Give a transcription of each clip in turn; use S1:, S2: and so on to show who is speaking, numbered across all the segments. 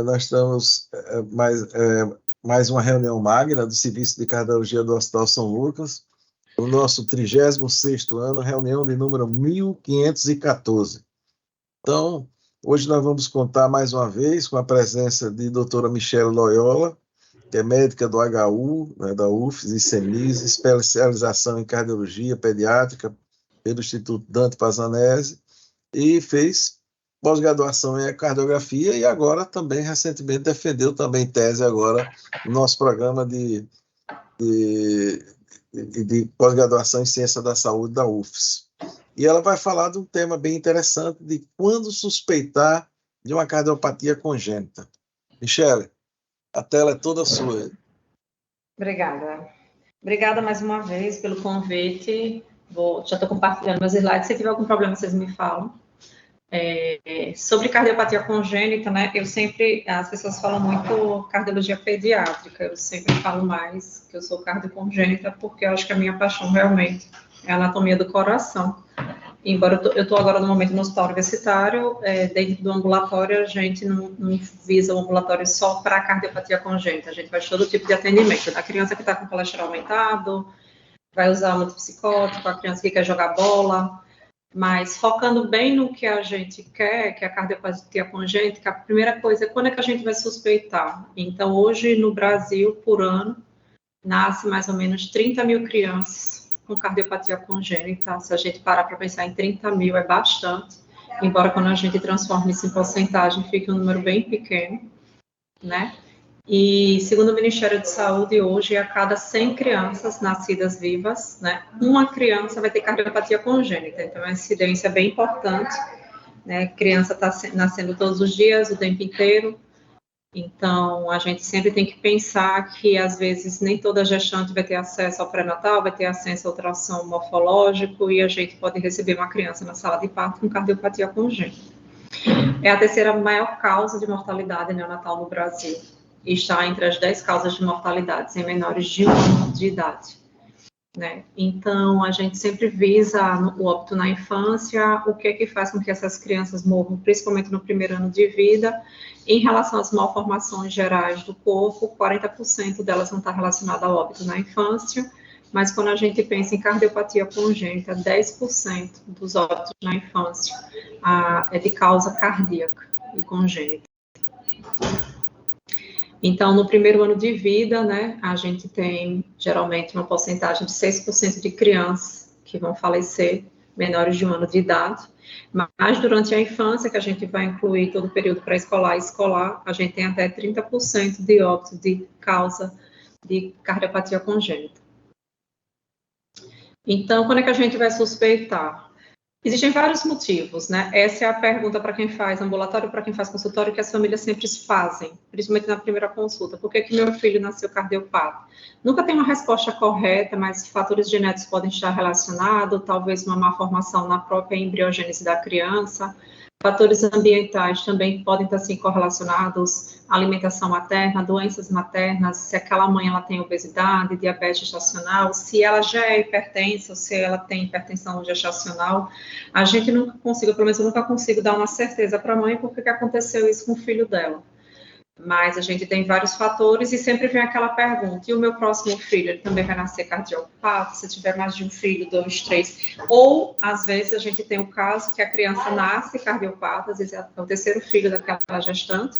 S1: Nós estamos mais uma reunião magna do Serviço de Cardiologia do Hospital São Lucas, o nosso 36º ano, reunião de número 1514. Então, hoje nós vamos contar mais uma vez com a presença de doutora Michele Loyola, que é médica do HU, né, da UFES e CEMIS, especialização em cardiologia pediátrica pelo Instituto Dante Pazanese, e fez pós-graduação em cardiografia e agora também, recentemente, defendeu também tese agora no nosso programa de pós-graduação em ciência da saúde da UFES. E ela vai falar de um tema bem interessante de quando suspeitar de uma cardiopatia congênita. Michele, a tela é toda sua.
S2: Obrigada. Obrigada mais uma vez pelo convite. Já estou compartilhando meus slides. Se tiver algum problema, vocês me falam. Sobre cardiopatia congênita, né? As pessoas falam muito cardiologia pediátrica. Eu sempre falo mais que eu sou cardiocongênita, porque eu acho que a minha paixão realmente é a anatomia do coração. Embora eu estou agora no momento no hospital universitário, dentro do ambulatório, a gente não visa o ambulatório só para cardiopatia congênita, a gente faz todo tipo de atendimento, da criança que está com colesterol aumentado, vai usar um antipsicótico, a criança que quer jogar bola, mas focando bem no que a gente quer, que é a cardiopatia congênita, que a primeira coisa é quando é que a gente vai suspeitar. Então, hoje no Brasil, por ano, nasce mais ou menos 30 mil crianças com cardiopatia congênita. Se a gente parar para pensar em 30 mil, é bastante, embora quando a gente transforme isso em porcentagem, fique um número bem pequeno, né? E, segundo o Ministério de Saúde, hoje, a cada 100 crianças nascidas vivas, né, uma criança vai ter cardiopatia congênita. Então, a incidência é bem importante, né? Criança está nascendo todos os dias, o tempo inteiro. Então, a gente sempre tem que pensar que, às vezes, nem toda gestante vai ter acesso ao pré-natal, vai ter acesso ao ultrassom morfológico, e a gente pode receber uma criança na sala de parto com cardiopatia congênita. É a terceira maior causa de mortalidade neonatal no Brasil, e está entre as 10 causas de mortalidade em menores de 1 ano de idade, né? Então, a gente sempre visa o óbito na infância, o que faz com que essas crianças morram, principalmente no primeiro ano de vida. Em relação às malformações gerais do corpo, 40% delas vão estar relacionadas ao óbito na infância, mas quando a gente pensa em cardiopatia congênita, 10% dos óbitos na infância é de causa cardíaca e congênita. Então, no primeiro ano de vida, né, a gente tem, geralmente, uma porcentagem de 6% de crianças que vão falecer menores de 1 ano de idade, mas durante a infância, que a gente vai incluir todo o período pré-escolar e escolar, a gente tem até 30% de óbito de causa de cardiopatia congênita. Então, quando é que a gente vai suspeitar? Existem vários motivos, né? Essa é a pergunta para quem faz ambulatório, para quem faz consultório, que as famílias sempre fazem, principalmente na primeira consulta. Por que meu filho nasceu cardiopata? Nunca tem uma resposta correta, mas fatores genéticos podem estar relacionados, talvez uma má formação na própria embriogênese da criança. Fatores ambientais também podem estar assim, correlacionados, alimentação materna, doenças maternas, se aquela mãe ela tem obesidade, diabetes gestacional, se ela já é hipertensa, ou se ela tem hipertensão gestacional. A gente nunca consigo, pelo menos eu nunca consigo dar uma certeza para a mãe porque que aconteceu isso com o filho dela. Mas a gente tem vários fatores e sempre vem aquela pergunta, e o meu próximo filho, ele também vai nascer cardiopata? Se tiver mais de um filho, 2, 3, ou às vezes a gente tem o caso que a criança nasce cardiopata, às vezes é o terceiro filho daquela gestante,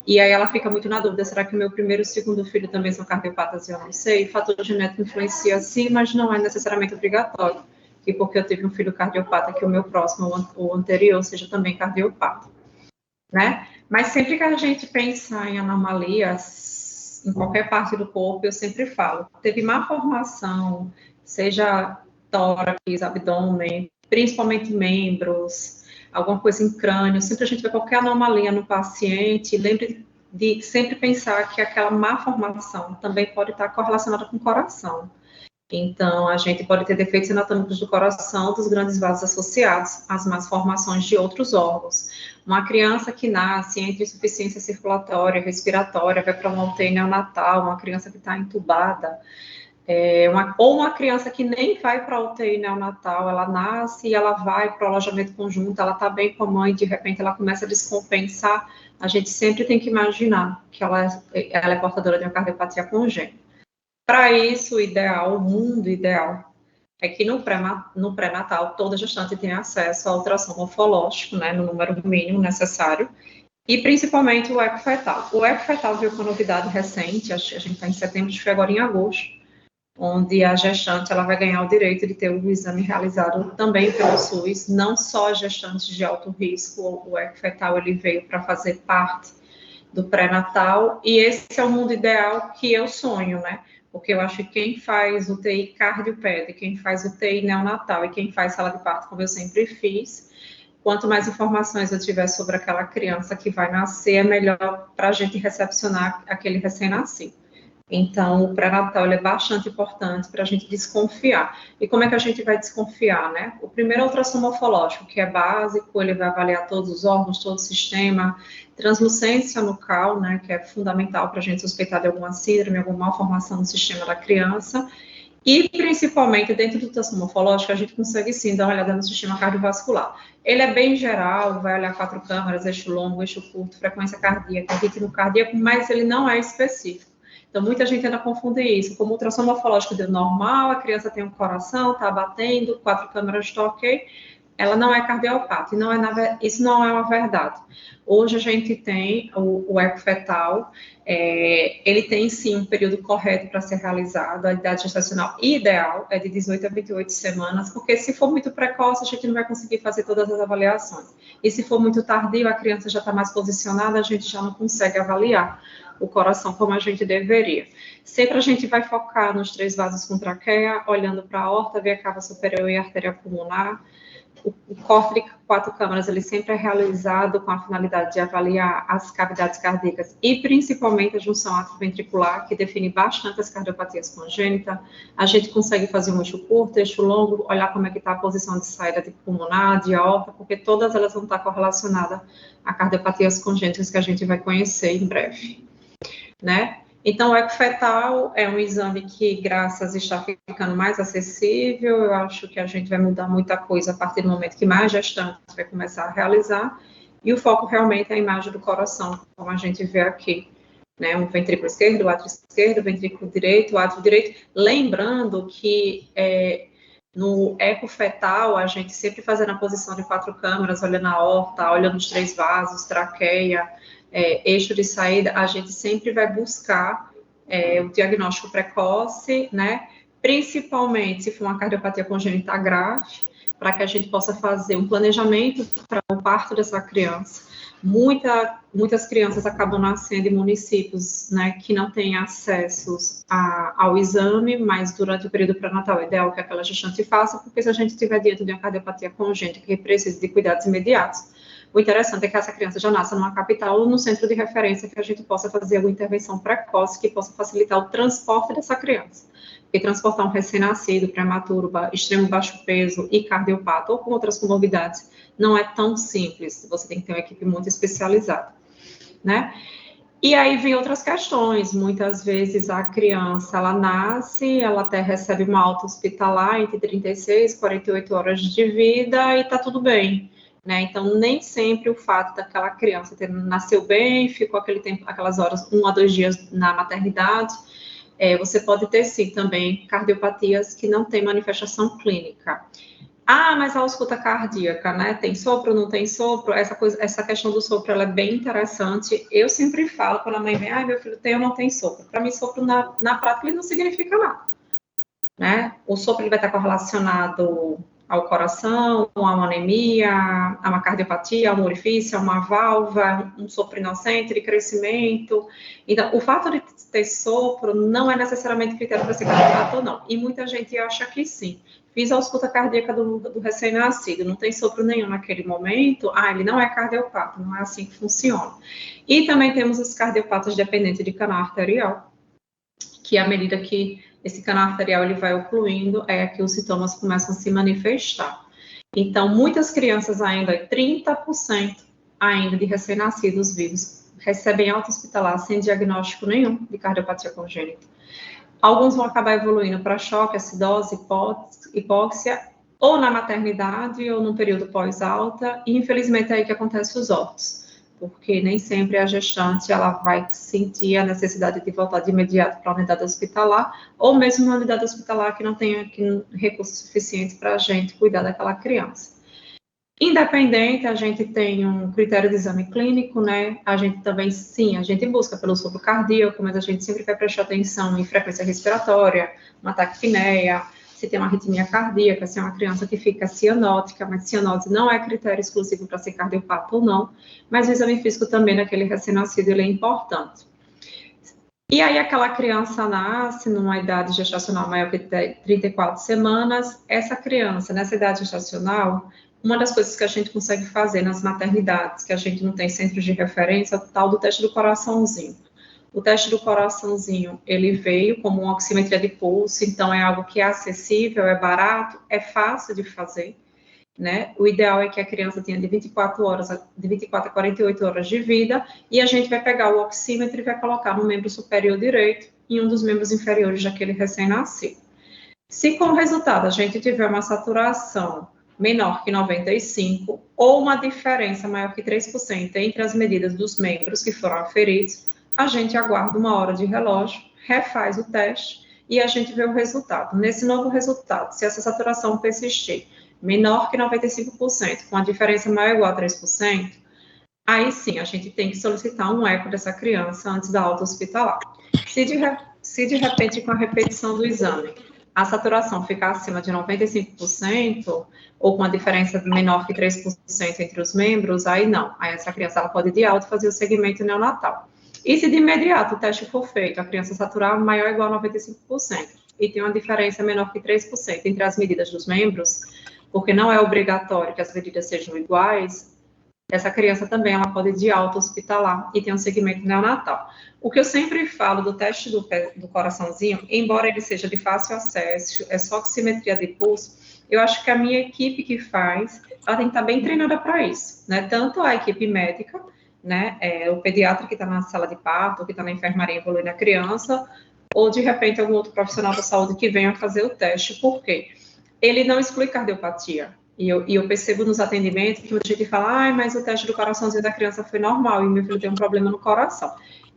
S2: e aí ela fica muito na dúvida, será que o meu primeiro e segundo filho também são cardiopatas? Eu não sei, o fator genético influencia sim, mas não é necessariamente obrigatório, e porque eu tive um filho cardiopata, que o meu próximo ou anterior seja também cardiopata, né? Mas sempre que a gente pensa em anomalias em qualquer parte do corpo, eu sempre falo, teve má formação, seja tórax, abdômen, principalmente membros, alguma coisa em crânio, sempre a gente vê qualquer anomalia no paciente, lembre de sempre pensar que aquela má formação também pode estar correlacionada com o coração. Então, a gente pode ter defeitos anatômicos do coração, dos grandes vasos associados às más formações de outros órgãos. Uma criança que nasce entre insuficiência circulatória, respiratória, vai para uma UTI neonatal, uma criança que está entubada, ou uma criança que nem vai para a UTI neonatal, ela nasce e ela vai para o alojamento conjunto, ela está bem com a mãe, de repente ela começa a descompensar, a gente sempre tem que imaginar que ela é portadora de uma cardiopatia congênita. Para isso, o mundo ideal, é que no pré-natal toda gestante tenha acesso ao ultrassom morfológico, né, no número mínimo necessário, e principalmente o eco fetal. O eco fetal veio com uma novidade recente, a gente está em setembro, foi agora em agosto, onde a gestante ela vai ganhar o direito de ter o exame realizado também pelo SUS, não só gestantes de alto risco, o eco fetal ele veio para fazer parte do pré-natal, e esse é o mundo ideal que eu sonho, né? Porque eu acho que quem faz UTI cardiopédica, quem faz UTI neonatal e quem faz sala de parto, como eu sempre fiz, quanto mais informações eu tiver sobre aquela criança que vai nascer, é melhor para a gente recepcionar aquele recém-nascido. Então, o pré-natal é bastante importante para a gente desconfiar. E como é que a gente vai desconfiar, né? O primeiro é o ultrassom morfológico, que é básico, ele vai avaliar todos os órgãos, todo o sistema, translucência nucal, né, que é fundamental para a gente suspeitar de alguma síndrome, alguma malformação no sistema da criança. E, principalmente, dentro do ultrassom morfológico, a gente consegue, sim, dar uma olhada no sistema cardiovascular. Ele é bem geral, vai olhar 4 câmaras, eixo longo, eixo curto, frequência cardíaca, ritmo cardíaco, mas ele não é específico. Então, muita gente ainda confunde isso. Como o ultrassom morfológico deu normal, a criança tem um coração, está batendo, 4 câmaras estão ok, ela não é cardiopata. Isso não é uma verdade. Hoje a gente tem o eco fetal, ele tem sim um período correto para ser realizado, a idade gestacional ideal é de 18 a 28 semanas, porque se for muito precoce, a gente não vai conseguir fazer todas as avaliações. E se for muito tardio, a criança já está mais posicionada, a gente já não consegue avaliar o coração como a gente deveria. Sempre a gente vai focar nos 3 vasos com traqueia, olhando para a aorta, veia cava superior e artéria pulmonar. O corte de 4 câmaras, ele sempre é realizado com a finalidade de avaliar as cavidades cardíacas e principalmente a junção atrioventricular, que define bastante as cardiopatias congênitas. A gente consegue fazer um eixo curto, eixo longo, olhar como é que está a posição de saída de pulmonar, de aorta, porque todas elas vão estar correlacionadas a cardiopatías congênitas que a gente vai conhecer em breve, né? Então, o eco fetal é um exame que, graças a estar ficando mais acessível, eu acho que a gente vai mudar muita coisa a partir do momento que mais gestantes vai começar a realizar, e o foco realmente é a imagem do coração, como a gente vê aqui, né, um ventrículo esquerdo, o átrio esquerdo, o ventrículo direito, o átrio direito, lembrando que no eco fetal, a gente sempre fazendo a posição de 4 câmaras, olhando a aorta, olhando os 3 vasos, traqueia, eixo de saída, a gente sempre vai buscar o diagnóstico precoce, né? Principalmente se for uma cardiopatia congênita grave, para que a gente possa fazer um planejamento para o parto dessa criança. Muitas crianças acabam nascendo em municípios, né, que não têm acesso ao exame, mas durante o período pré-natal é ideal que aquela gestante faça, porque se a gente estiver diante de uma cardiopatia congênita que precisa de cuidados imediatos, o interessante é que essa criança já nasça numa capital ou no centro de referência que a gente possa fazer alguma intervenção precoce que possa facilitar o transporte dessa criança. Porque transportar um recém-nascido, prematuro, extremo baixo peso e cardiopata ou com outras comorbidades não é tão simples. Você tem que ter uma equipe muito especializada, né? E aí vem outras questões. Muitas vezes a criança, ela nasce, ela até recebe uma alta hospitalar entre 36 e 48 horas de vida e tá tudo bem. Né? Então, nem sempre o fato daquela criança nasceu bem, ficou aquele tempo, aquelas horas, 1 a 2 dias na maternidade, você pode ter, sim, também cardiopatias que não têm manifestação clínica. Ah, mas a ausculta cardíaca, né? Tem sopro, não tem sopro? Essa questão do sopro, ela é bem interessante. Eu sempre falo, quando a mãe vem, meu filho tem ou não tem sopro? Para mim, sopro na prática, ele não significa nada. Né? O sopro ele vai estar correlacionado ao coração, a uma anemia, a uma cardiopatia, a uma orifício, a uma válvula, um sopro inocente de crescimento. Então, o fato de ter sopro não é necessariamente critério para ser cardiopata ou não. E muita gente acha que sim. Fiz a ausculta cardíaca do recém-nascido, não tem sopro nenhum naquele momento, ele não é cardiopata, não é assim que funciona. E também temos os cardiopatas dependentes de canal arterial, que à medida que esse canal arterial ele vai ocluindo, que os sintomas começam a se manifestar. Então, muitas crianças ainda, 30% ainda de recém-nascidos vivos, recebem alta hospitalar sem diagnóstico nenhum de cardiopatia congênita. Alguns vão acabar evoluindo para choque, acidose, hipóxia, ou na maternidade, ou no período pós-alta, e infelizmente é aí que acontecem os óbitos. porque nem sempre a gestante ela vai sentir a necessidade de voltar de imediato para a unidade hospitalar, ou mesmo uma unidade hospitalar que não tenha recursos suficientes para a gente cuidar daquela criança. Independente, a gente tem um critério de exame clínico, né? A gente também, sim, a gente busca pelo sopro cardíaco, mas a gente sempre vai prestar atenção em frequência respiratória, uma taquipneia, se tem uma arritmia cardíaca, se é uma criança que fica cianótica, mas cianose não é critério exclusivo para ser cardiopata ou não, mas o exame físico também naquele recém-nascido, ele é importante. E aí aquela criança nasce numa idade gestacional maior que 34 semanas, essa criança, nessa idade gestacional, uma das coisas que a gente consegue fazer nas maternidades, que a gente não tem centros de referência, é o tal do teste do coraçãozinho. O teste do coraçãozinho, ele veio como uma oximetria de pulso, então é algo que é acessível, é barato, é fácil de fazer, né? O ideal é que a criança tenha de 24 a 48 horas de vida, e a gente vai pegar o oxímetro e vai colocar no membro superior direito e um dos membros inferiores daquele recém-nascido. Se com o resultado a gente tiver uma saturação menor que 95, ou uma diferença maior que 3% entre as medidas dos membros que foram aferidos, a gente aguarda uma hora de relógio, refaz o teste e a gente vê o resultado. Nesse novo resultado, se essa saturação persistir menor que 95%, com a diferença maior ou igual a 3%, aí sim a gente tem que solicitar um eco dessa criança antes da alta hospitalar. Se de repente, com a repetição do exame, a saturação ficar acima de 95%, ou com a diferença menor que 3% entre os membros, aí não. Aí essa criança ela pode de alta fazer o segmento neonatal. E se de imediato o teste for feito, a criança saturar maior ou igual a 95%, e tem uma diferença menor que 3% entre as medidas dos membros, porque não é obrigatório que as medidas sejam iguais, essa criança também ela pode ir de alta hospitalar e tem um segmento neonatal. O que eu sempre falo do teste do coraçãozinho, embora ele seja de fácil acesso, é só oximetria de pulso, eu acho que a minha equipe que faz, ela tem que estar bem treinada para isso, né? Tanto a equipe médica, né? O pediatra que está na sala de parto, que está na enfermaria evoluindo a criança, ou de repente algum outro profissional da saúde que venha fazer o teste. Por quê? Ele não exclui cardiopatia. E eu percebo nos atendimentos que muita gente fala, mas o teste do coraçãozinho da criança foi normal e meu filho tem um problema no coração.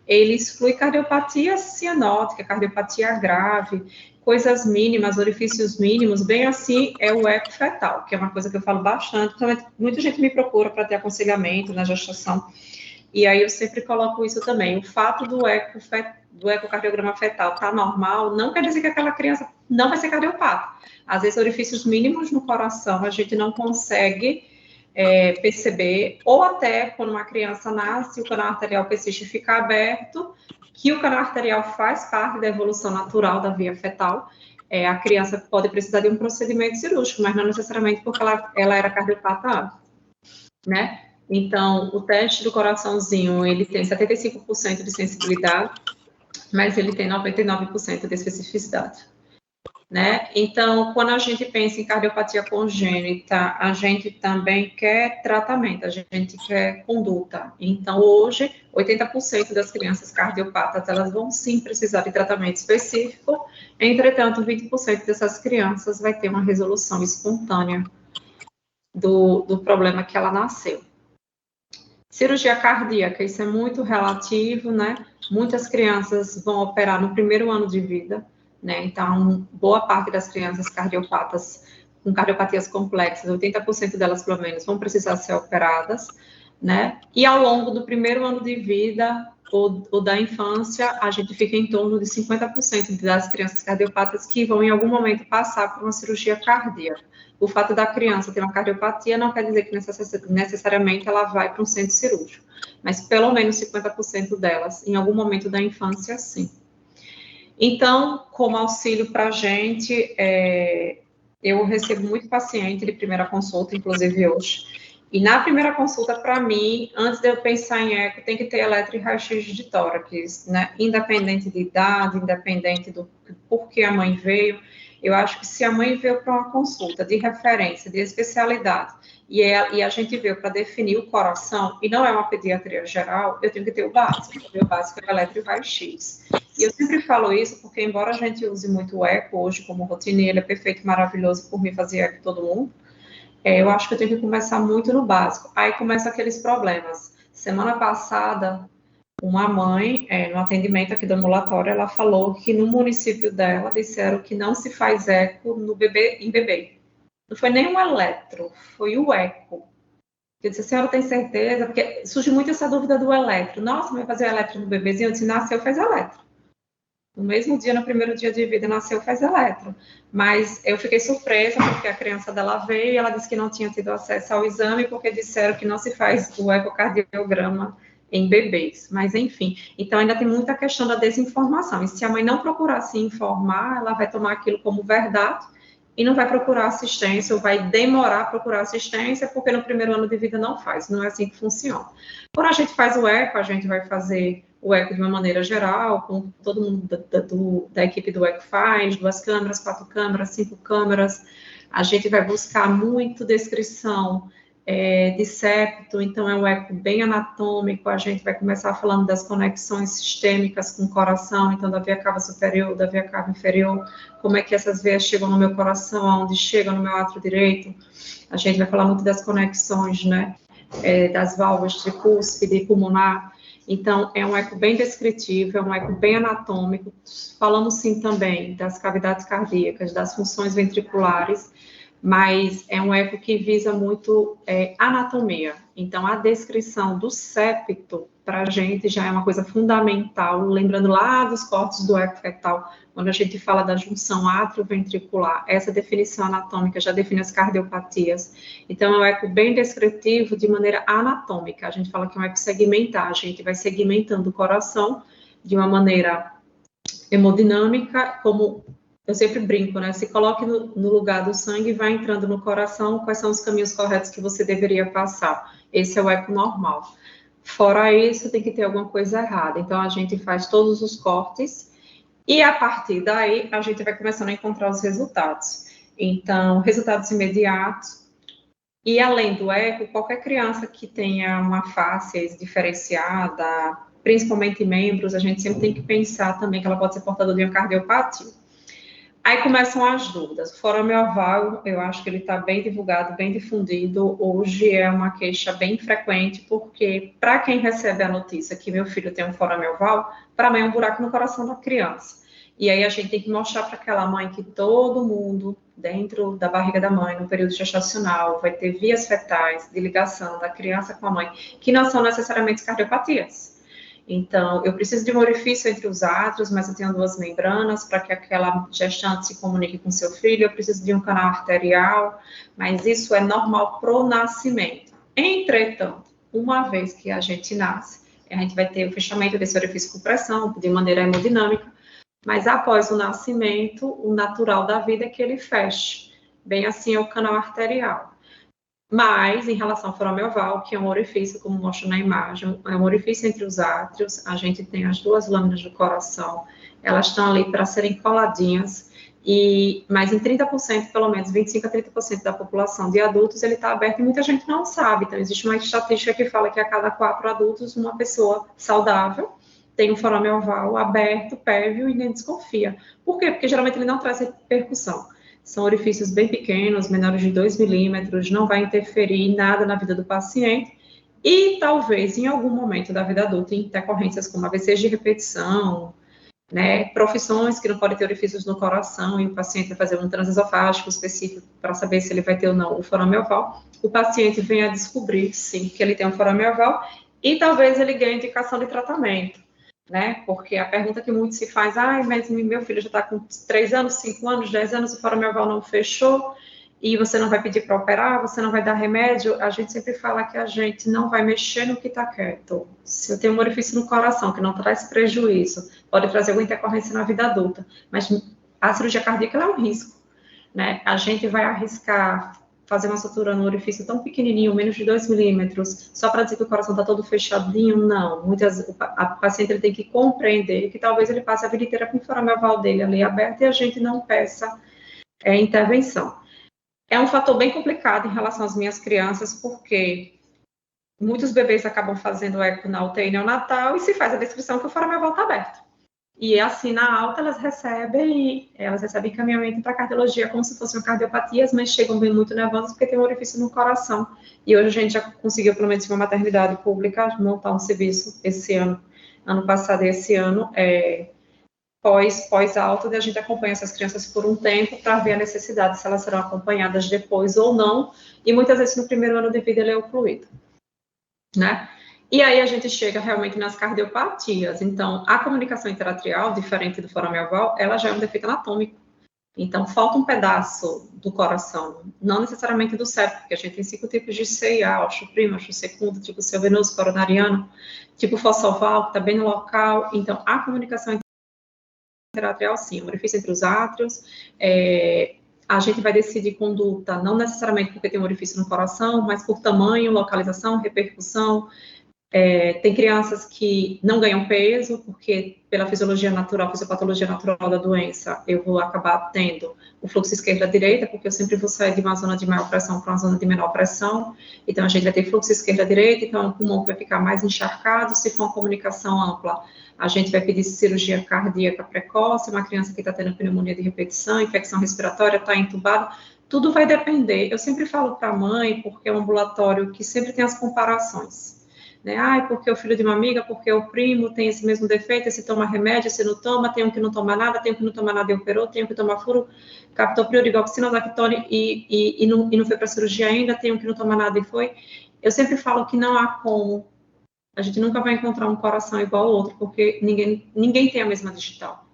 S2: Ele exclui cardiopatia cianótica, cardiopatia grave, coisas mínimas, orifícios mínimos, bem assim é o eco fetal, que é uma coisa que eu falo bastante, muita gente me procura para ter aconselhamento na gestação, e aí eu sempre coloco isso também. O fato do ecocardiograma fetal estar normal, não quer dizer que aquela criança não vai ser cardiopata. Às vezes, orifícios mínimos no coração a gente não consegue perceber, ou até quando uma criança nasce, o canal arterial persiste e fica aberto, que o canal arterial faz parte da evolução natural da via fetal. A criança pode precisar de um procedimento cirúrgico, mas não necessariamente porque ela era cardiopata antes, né? Então, o teste do coraçãozinho, ele tem 75% de sensibilidade, mas ele tem 99% de especificidade, né? Então, quando a gente pensa em cardiopatia congênita, a gente também quer tratamento, a gente quer conduta. Então, hoje, 80% das crianças cardiopatas, elas vão sim precisar de tratamento específico, entretanto, 20% dessas crianças vai ter uma resolução espontânea do problema que ela nasceu. Cirurgia cardíaca, isso é muito relativo, né? Muitas crianças vão operar no primeiro ano de vida, né? Então, boa parte das crianças cardiopatas, com cardiopatias complexas, 80% delas, pelo menos, vão precisar ser operadas, né? E ao longo do primeiro ano de vida ou da infância, a gente fica em torno de 50% das crianças cardiopatas que vão, em algum momento, passar por uma cirurgia cardíaca. O fato da criança ter uma cardiopatia não quer dizer que necessariamente ela vai para um centro cirúrgico, mas pelo menos 50% delas, em algum momento da infância, sim. Então, como auxílio para a gente, eu recebo muito paciente de primeira consulta, inclusive hoje, e na primeira consulta, para mim, antes de eu pensar em eco, tem que ter eletro e raio-x de tórax, né? Independente de idade, independente do porquê a mãe veio. Eu acho que se a mãe veio para uma consulta de referência, de especialidade, e a gente veio para definir o coração, e não é uma pediatria geral, eu tenho que ter o básico. O básico é o eletro e raio-x. E eu sempre falo isso porque, embora a gente use muito o eco hoje como rotina, ele é perfeito, maravilhoso, por mim fazer eco todo mundo, eu acho que eu tenho que começar muito no básico. Aí começam aqueles problemas. Semana passada, uma mãe, no atendimento aqui do ambulatório, ela falou que no município dela disseram que não se faz eco no bebê, em bebê. Não foi nem o eletro, foi o eco. Eu disse, a senhora tem certeza? Porque surge muito essa dúvida do eletro. Nossa, vai fazer eletro no bebezinho? Eu disse, nasceu, faz eletro. No mesmo dia, no primeiro dia de vida, nasceu, faz eletro. Mas eu fiquei surpresa, porque a criança dela veio e ela disse que não tinha tido acesso ao exame, porque disseram que não se faz o ecocardiograma em bebês. Mas, enfim, então ainda tem muita questão da desinformação. E se a mãe não procurar se informar, ela vai tomar aquilo como verdade e não vai procurar assistência, ou vai demorar a procurar assistência, porque no primeiro ano de vida não faz. Não é assim que funciona. Quando a gente faz o eco, a gente vai fazer o eco de uma maneira geral, com todo mundo da equipe do eco faz, 2 câmeras, 4 câmeras, 5 câmeras. A gente vai buscar muito descrição de septo, então é um eco bem anatômico. A gente vai começar falando das conexões sistêmicas com o coração, então da veia cava superior, da veia cava inferior, como é que essas veias chegam no meu coração, aonde chegam no meu átrio direito. A gente vai falar muito das conexões, né, das válvulas tricúspide e pulmonar. Então, é um eco bem descritivo, é um eco bem anatômico. Falamos, sim, também das cavidades cardíacas, das funções ventriculares, mas é um eco que visa muito anatomia. Então, a descrição do septo, para a gente, já é uma coisa fundamental, lembrando lá dos cortes do eco fetal, quando a gente fala da junção átrio-ventricular, essa definição anatômica já define as cardiopatias. Então, é um eco bem descritivo de maneira anatômica. A gente fala que é um eco segmentar, a gente vai segmentando o coração de uma maneira hemodinâmica, como eu sempre brinco, né? Se coloque no lugar do sangue e vai entrando no coração, quais são os caminhos corretos que você deveria passar. Esse é o eco normal. Fora isso, tem que ter alguma coisa errada. Então, a gente faz todos os cortes e, a partir daí, a gente vai começando a encontrar os resultados. Então, resultados imediatos. E, além do eco, qualquer criança que tenha uma face diferenciada, principalmente membros, a gente sempre tem que pensar também que ela pode ser portadora de uma cardiopatia. Aí começam as dúvidas. O forame oval, eu acho que ele está bem divulgado, bem difundido. Hoje é uma queixa bem frequente, porque para quem recebe a notícia que meu filho tem um forame oval, para a mãe é um buraco no coração da criança. E aí a gente tem que mostrar para aquela mãe que todo mundo, dentro da barriga da mãe, no período gestacional, vai ter vias fetais de ligação da criança com a mãe, que não são necessariamente cardiopatias. Então, eu preciso de um orifício entre os átrios, mas eu tenho 2 membranas para que aquela gestante se comunique com seu filho. Eu preciso de um canal arterial, mas isso é normal pro nascimento. Entretanto, uma vez que a gente nasce, a gente vai ter o fechamento desse orifício com pressão, de maneira hemodinâmica, mas após o nascimento, o natural da vida é que ele feche. Bem assim é o canal arterial. Mas, em relação ao forame oval, que é um orifício, como mostra na imagem, é um orifício entre os átrios, a gente tem as 2 lâminas do coração, elas estão ali para serem coladinhas, mas em 30%, pelo menos 25% a 30% da população de adultos, ele está aberto e muita gente não sabe. Então, existe uma estatística que fala que a cada 4 adultos, uma pessoa saudável tem um forame oval aberto, pérvio, e nem desconfia. Por quê? Porque geralmente ele não traz repercussão. São orifícios bem pequenos, menores de 2 milímetros, não vai interferir em nada na vida do paciente e talvez em algum momento da vida adulta, em intercorrências como AVCs de repetição, né, profissões que não podem ter orifícios no coração e o paciente vai fazer um transesofágico específico para saber se ele vai ter ou não o forame oval, o paciente vem a descobrir, sim, que ele tem um forame oval e talvez ele ganhe indicação de tratamento. Né? Porque a pergunta que muito se faz, mas meu filho já está com 3 anos, 5 anos, 10 anos, o forame oval não fechou, e você não vai pedir para operar, você não vai dar remédio, a gente sempre fala que a gente não vai mexer no que está quieto. Se eu tenho um orifício no coração que não traz prejuízo, pode trazer alguma intercorrência na vida adulta, mas a cirurgia cardíaca é um risco, né? A gente vai arriscar fazer uma sutura no orifício tão pequenininho, menos de 2 milímetros, só para dizer que o coração está todo fechadinho? Não. A paciente ele tem que compreender que talvez ele passe a vida inteira com o forame oval dele ali aberto e a gente não peça intervenção. É um fator bem complicado em relação às minhas crianças, porque muitos bebês acabam fazendo eco na UTI neonatal e se faz a descrição que o forame oval está aberto. E assim, na alta, elas recebem encaminhamento para cardiologia como se fosse uma cardiopatia, as mães chegam bem muito nervosas porque tem um orifício no coração. E hoje a gente já conseguiu, pelo menos em uma maternidade pública, montar um serviço esse ano passado e esse ano, pós-alta, a gente acompanha essas crianças por um tempo para ver a necessidade, se elas serão acompanhadas depois ou não, e muitas vezes no primeiro ano de vida ele é ocluído, né? E aí a gente chega realmente nas cardiopatias. Então, a comunicação interatrial, diferente do forame oval, ela já é um defeito anatômico. Então, falta um pedaço do coração, não necessariamente do cérebro, porque a gente tem 5 tipos de CIA, osso primo, osso segundo, tipo seu venoso coronariano, tipo fossa oval, que está bem no local. Então, a comunicação interatrial, sim, o orifício entre os átrios, a gente vai decidir conduta, não necessariamente porque tem um orifício no coração, mas por tamanho, localização, repercussão. Tem crianças que não ganham peso, porque pela fisiologia natural, fisiopatologia natural da doença, eu vou acabar tendo o fluxo esquerda-direita, porque eu sempre vou sair de uma zona de maior pressão para uma zona de menor pressão, então a gente vai ter fluxo esquerda-direita, então o pulmão vai ficar mais encharcado, se for uma comunicação ampla, a gente vai pedir cirurgia cardíaca precoce, uma criança que está tendo pneumonia de repetição, infecção respiratória, está entubada, tudo vai depender. Eu sempre falo para a mãe, porque é um ambulatório que sempre tem as comparações, né? Porque o filho de uma amiga, porque o primo tem esse mesmo defeito, esse toma remédio, esse não toma, tem um que não toma nada, tem um que não toma nada e operou, tem um que toma furo, captopril, digoxina, lactone e não foi para cirurgia ainda, tem um que não toma nada e foi. Eu sempre falo que não há como, a gente nunca vai encontrar um coração igual ao outro, porque ninguém tem a mesma digital.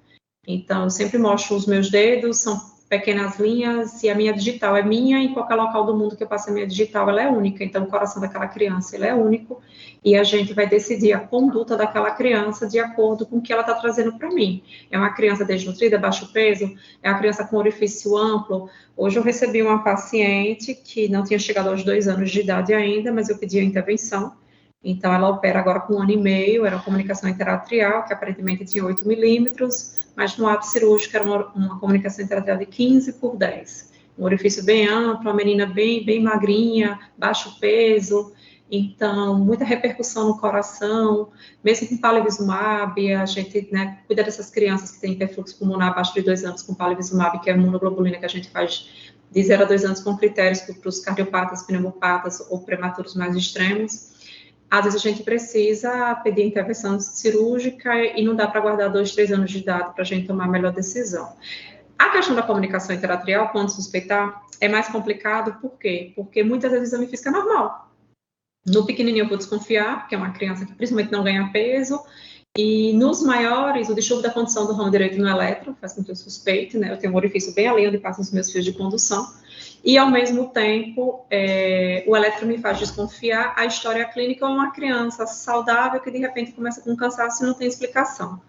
S2: Então, eu sempre mostro os meus dedos, são pequenas linhas, e a minha digital é minha, em qualquer local do mundo que eu passe a minha digital, ela é única. Então, o coração daquela criança, ele é único, e a gente vai decidir a conduta daquela criança de acordo com o que ela está trazendo para mim. É uma criança desnutrida, baixo peso? É uma criança com orifício amplo? Hoje eu recebi uma paciente que não tinha chegado aos 2 anos de idade ainda, mas eu pedi a intervenção. Então, ela opera agora com 1 ano e meio, era uma comunicação interatrial, que aparentemente tinha 8 milímetros, mas no ato cirúrgico era uma comunicação interatrial de 15 por 10. Um orifício bem amplo, uma menina bem magrinha, baixo peso, então, muita repercussão no coração, mesmo com palivizumab, a gente, né, cuida dessas crianças que têm hiperfluxo pulmonar abaixo de 2 anos com palivizumab, que é a imunoglobulina que a gente faz de 0 a 2 anos com critérios para os cardiopatas, pneumopatas ou prematuros mais extremos. Às vezes a gente precisa pedir intervenção cirúrgica e não dá para aguardar 2, 3 anos de idade para a gente tomar a melhor decisão. A questão da comunicação interatrial, quando suspeitar, é mais complicado, por quê? Porque muitas vezes o exame físico é normal. No pequenininho eu vou desconfiar, porque é uma criança que principalmente não ganha peso, e nos maiores, o distúrbio da condição do ramo direito no eletro faz com que eu suspeite, né? Eu tenho um orifício bem ali onde passam os meus fios de condução, e ao mesmo tempo, o eletro me faz desconfiar. A história clínica é uma criança saudável que de repente começa com cansaço e não tem explicação,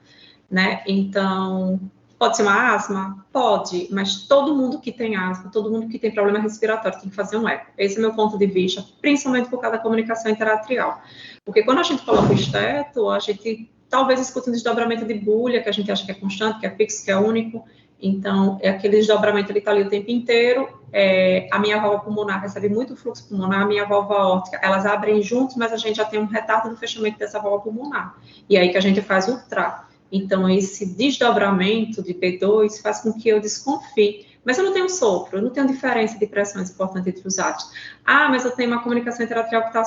S2: né? Então, pode ser uma asma? Pode, mas todo mundo que tem asma, todo mundo que tem problema respiratório tem que fazer um eco. Esse é o meu ponto de vista, principalmente por causa da comunicação interatrial. Porque quando a gente coloca o esteto, a gente talvez escuta um desdobramento de bulha, que a gente acha que é constante, que é fixo, que é único. Então, aquele desdobramento ele está ali o tempo inteiro. A minha válvula pulmonar recebe muito fluxo pulmonar, a minha válvula aórtica, elas abrem juntos, mas a gente já tem um retardo no fechamento dessa válvula pulmonar. E aí que a gente faz o TRA. Então, esse desdobramento de P2 faz com que eu desconfie. Mas eu não tenho sopro, eu não tenho diferença de pressões importantes entre os átomos. Mas eu tenho uma comunicação interatrial que está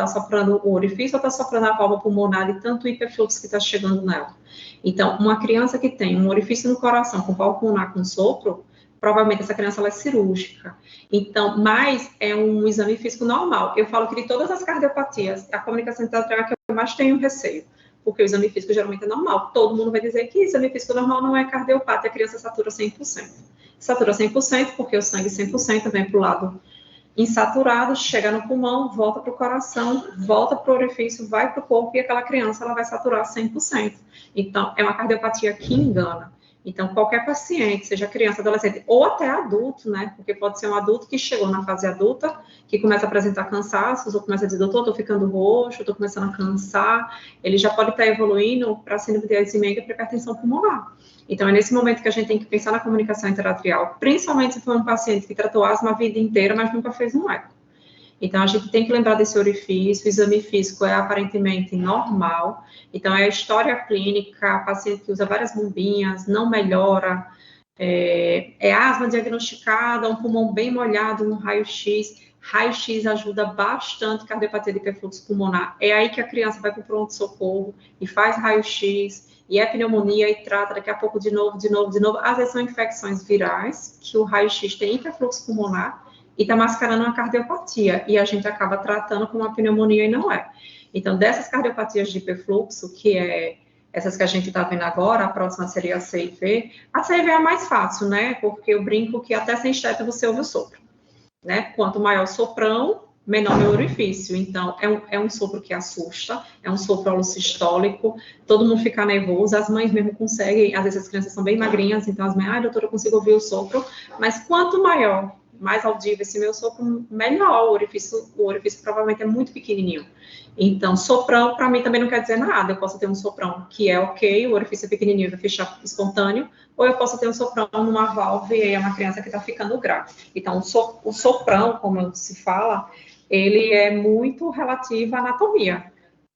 S2: soprando o orifício ou está soprando a válvula pulmonar de tanto hiperfluxo que está chegando nela. Então, uma criança que tem um orifício no coração com válvula pulmonar com sopro, provavelmente essa criança ela é cirúrgica. Então, mas é um exame físico normal. Eu falo que de todas as cardiopatias, a comunicação interatrial é a que eu mais tenho receio, porque o exame físico geralmente é normal. Todo mundo vai dizer que exame físico normal não é cardiopata, a criança satura 100%. Satura 100% porque o sangue 100% vem para o lado insaturado, chega no pulmão, volta para o coração, volta para o orifício, vai para o corpo e aquela criança ela vai saturar 100%. Então, é uma cardiopatia que engana. Então, qualquer paciente, seja criança, adolescente ou até adulto, né? Porque pode ser um adulto que chegou na fase adulta, que começa a apresentar cansaços, ou começa a dizer, doutor, estou ficando roxo, estou começando a cansar, ele já pode estar evoluindo para síndrome de disseminha para hipertensão pulmonar. Então, é nesse momento que a gente tem que pensar na comunicação interatrial, principalmente se for um paciente que tratou asma a vida inteira, mas nunca fez um eco. Então, a gente tem que lembrar desse orifício, o exame físico é aparentemente normal, então é a história clínica, paciente que usa várias bombinhas, não melhora, é asma diagnosticada, um pulmão bem molhado no raio-x. Raio-x ajuda bastante cardiopatia de hiperfluxo pulmonar. É aí que a criança vai para o pronto-socorro e faz raio-x, e é pneumonia e trata, daqui a pouco de novo. Às vezes são infecções virais, que o raio-x tem hiperfluxo pulmonar e está mascarando uma cardiopatia, e a gente acaba tratando como uma pneumonia e não é. Então, dessas cardiopatias de hiperfluxo, que é essas que a gente está vendo agora, a próxima seria a CIV. A CIV é a mais fácil, né? Porque eu brinco que até sem esteta você ouve o sopro, né? Quanto maior o soprão, menor o orifício. Então, é um sopro que assusta, é um sopro holosistólico, todo mundo fica nervoso, as mães mesmo conseguem, às vezes as crianças são bem magrinhas, então as mães, doutora, eu consigo ouvir o sopro, mas quanto maior, mais audível esse meu sopro, melhor o orifício provavelmente é muito pequenininho. Então, soprão, para mim, também não quer dizer nada. Eu posso ter um soprão que é ok, o orifício é pequenininho, vai fechar espontâneo, ou eu posso ter um soprão numa válvula e aí é uma criança que está ficando grave. Então, o soprão, como se fala, ele é muito relativo à anatomia.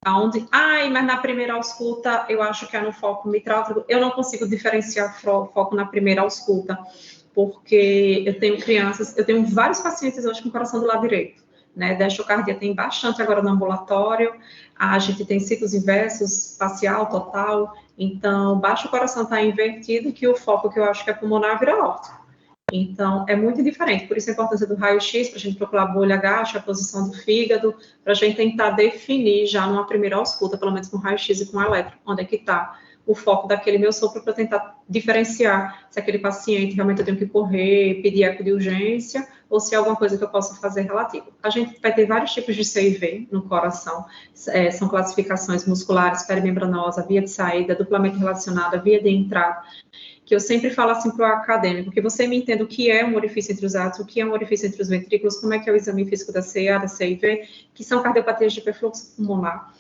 S2: Onde, mas na primeira ausculta, eu acho que é no foco mitral, eu não consigo diferenciar foco na primeira ausculta, porque eu tenho vários pacientes hoje com coração do lado direito. Né, dextrocardia tem bastante agora no ambulatório, a gente tem ciclos inversos, parcial, total, então, baixo o coração está invertido, que o foco que eu acho que é pulmonar vira aórtico. Então, é muito diferente, por isso a importância do raio-x, para a gente procurar a bolha gacha, a posição do fígado, para a gente tentar definir já numa primeira ausculta, pelo menos com raio-x e com eletro, onde é que está o foco daquele meu sopro, para tentar diferenciar se aquele paciente realmente eu tenho que correr, pedir eco de urgência, ou se é alguma coisa que eu possa fazer relativo. A gente vai ter vários tipos de CIV no coração, são classificações musculares, perimembranosa, via de saída, duplamente relacionada, via de entrada, que eu sempre falo assim para o acadêmico, que você me entenda o que é um orifício entre os átrios, o que é um orifício entre os ventrículos, como é que é o exame físico da CIA, da CIV, que são cardiopatias de hiperfluxo pulmonar,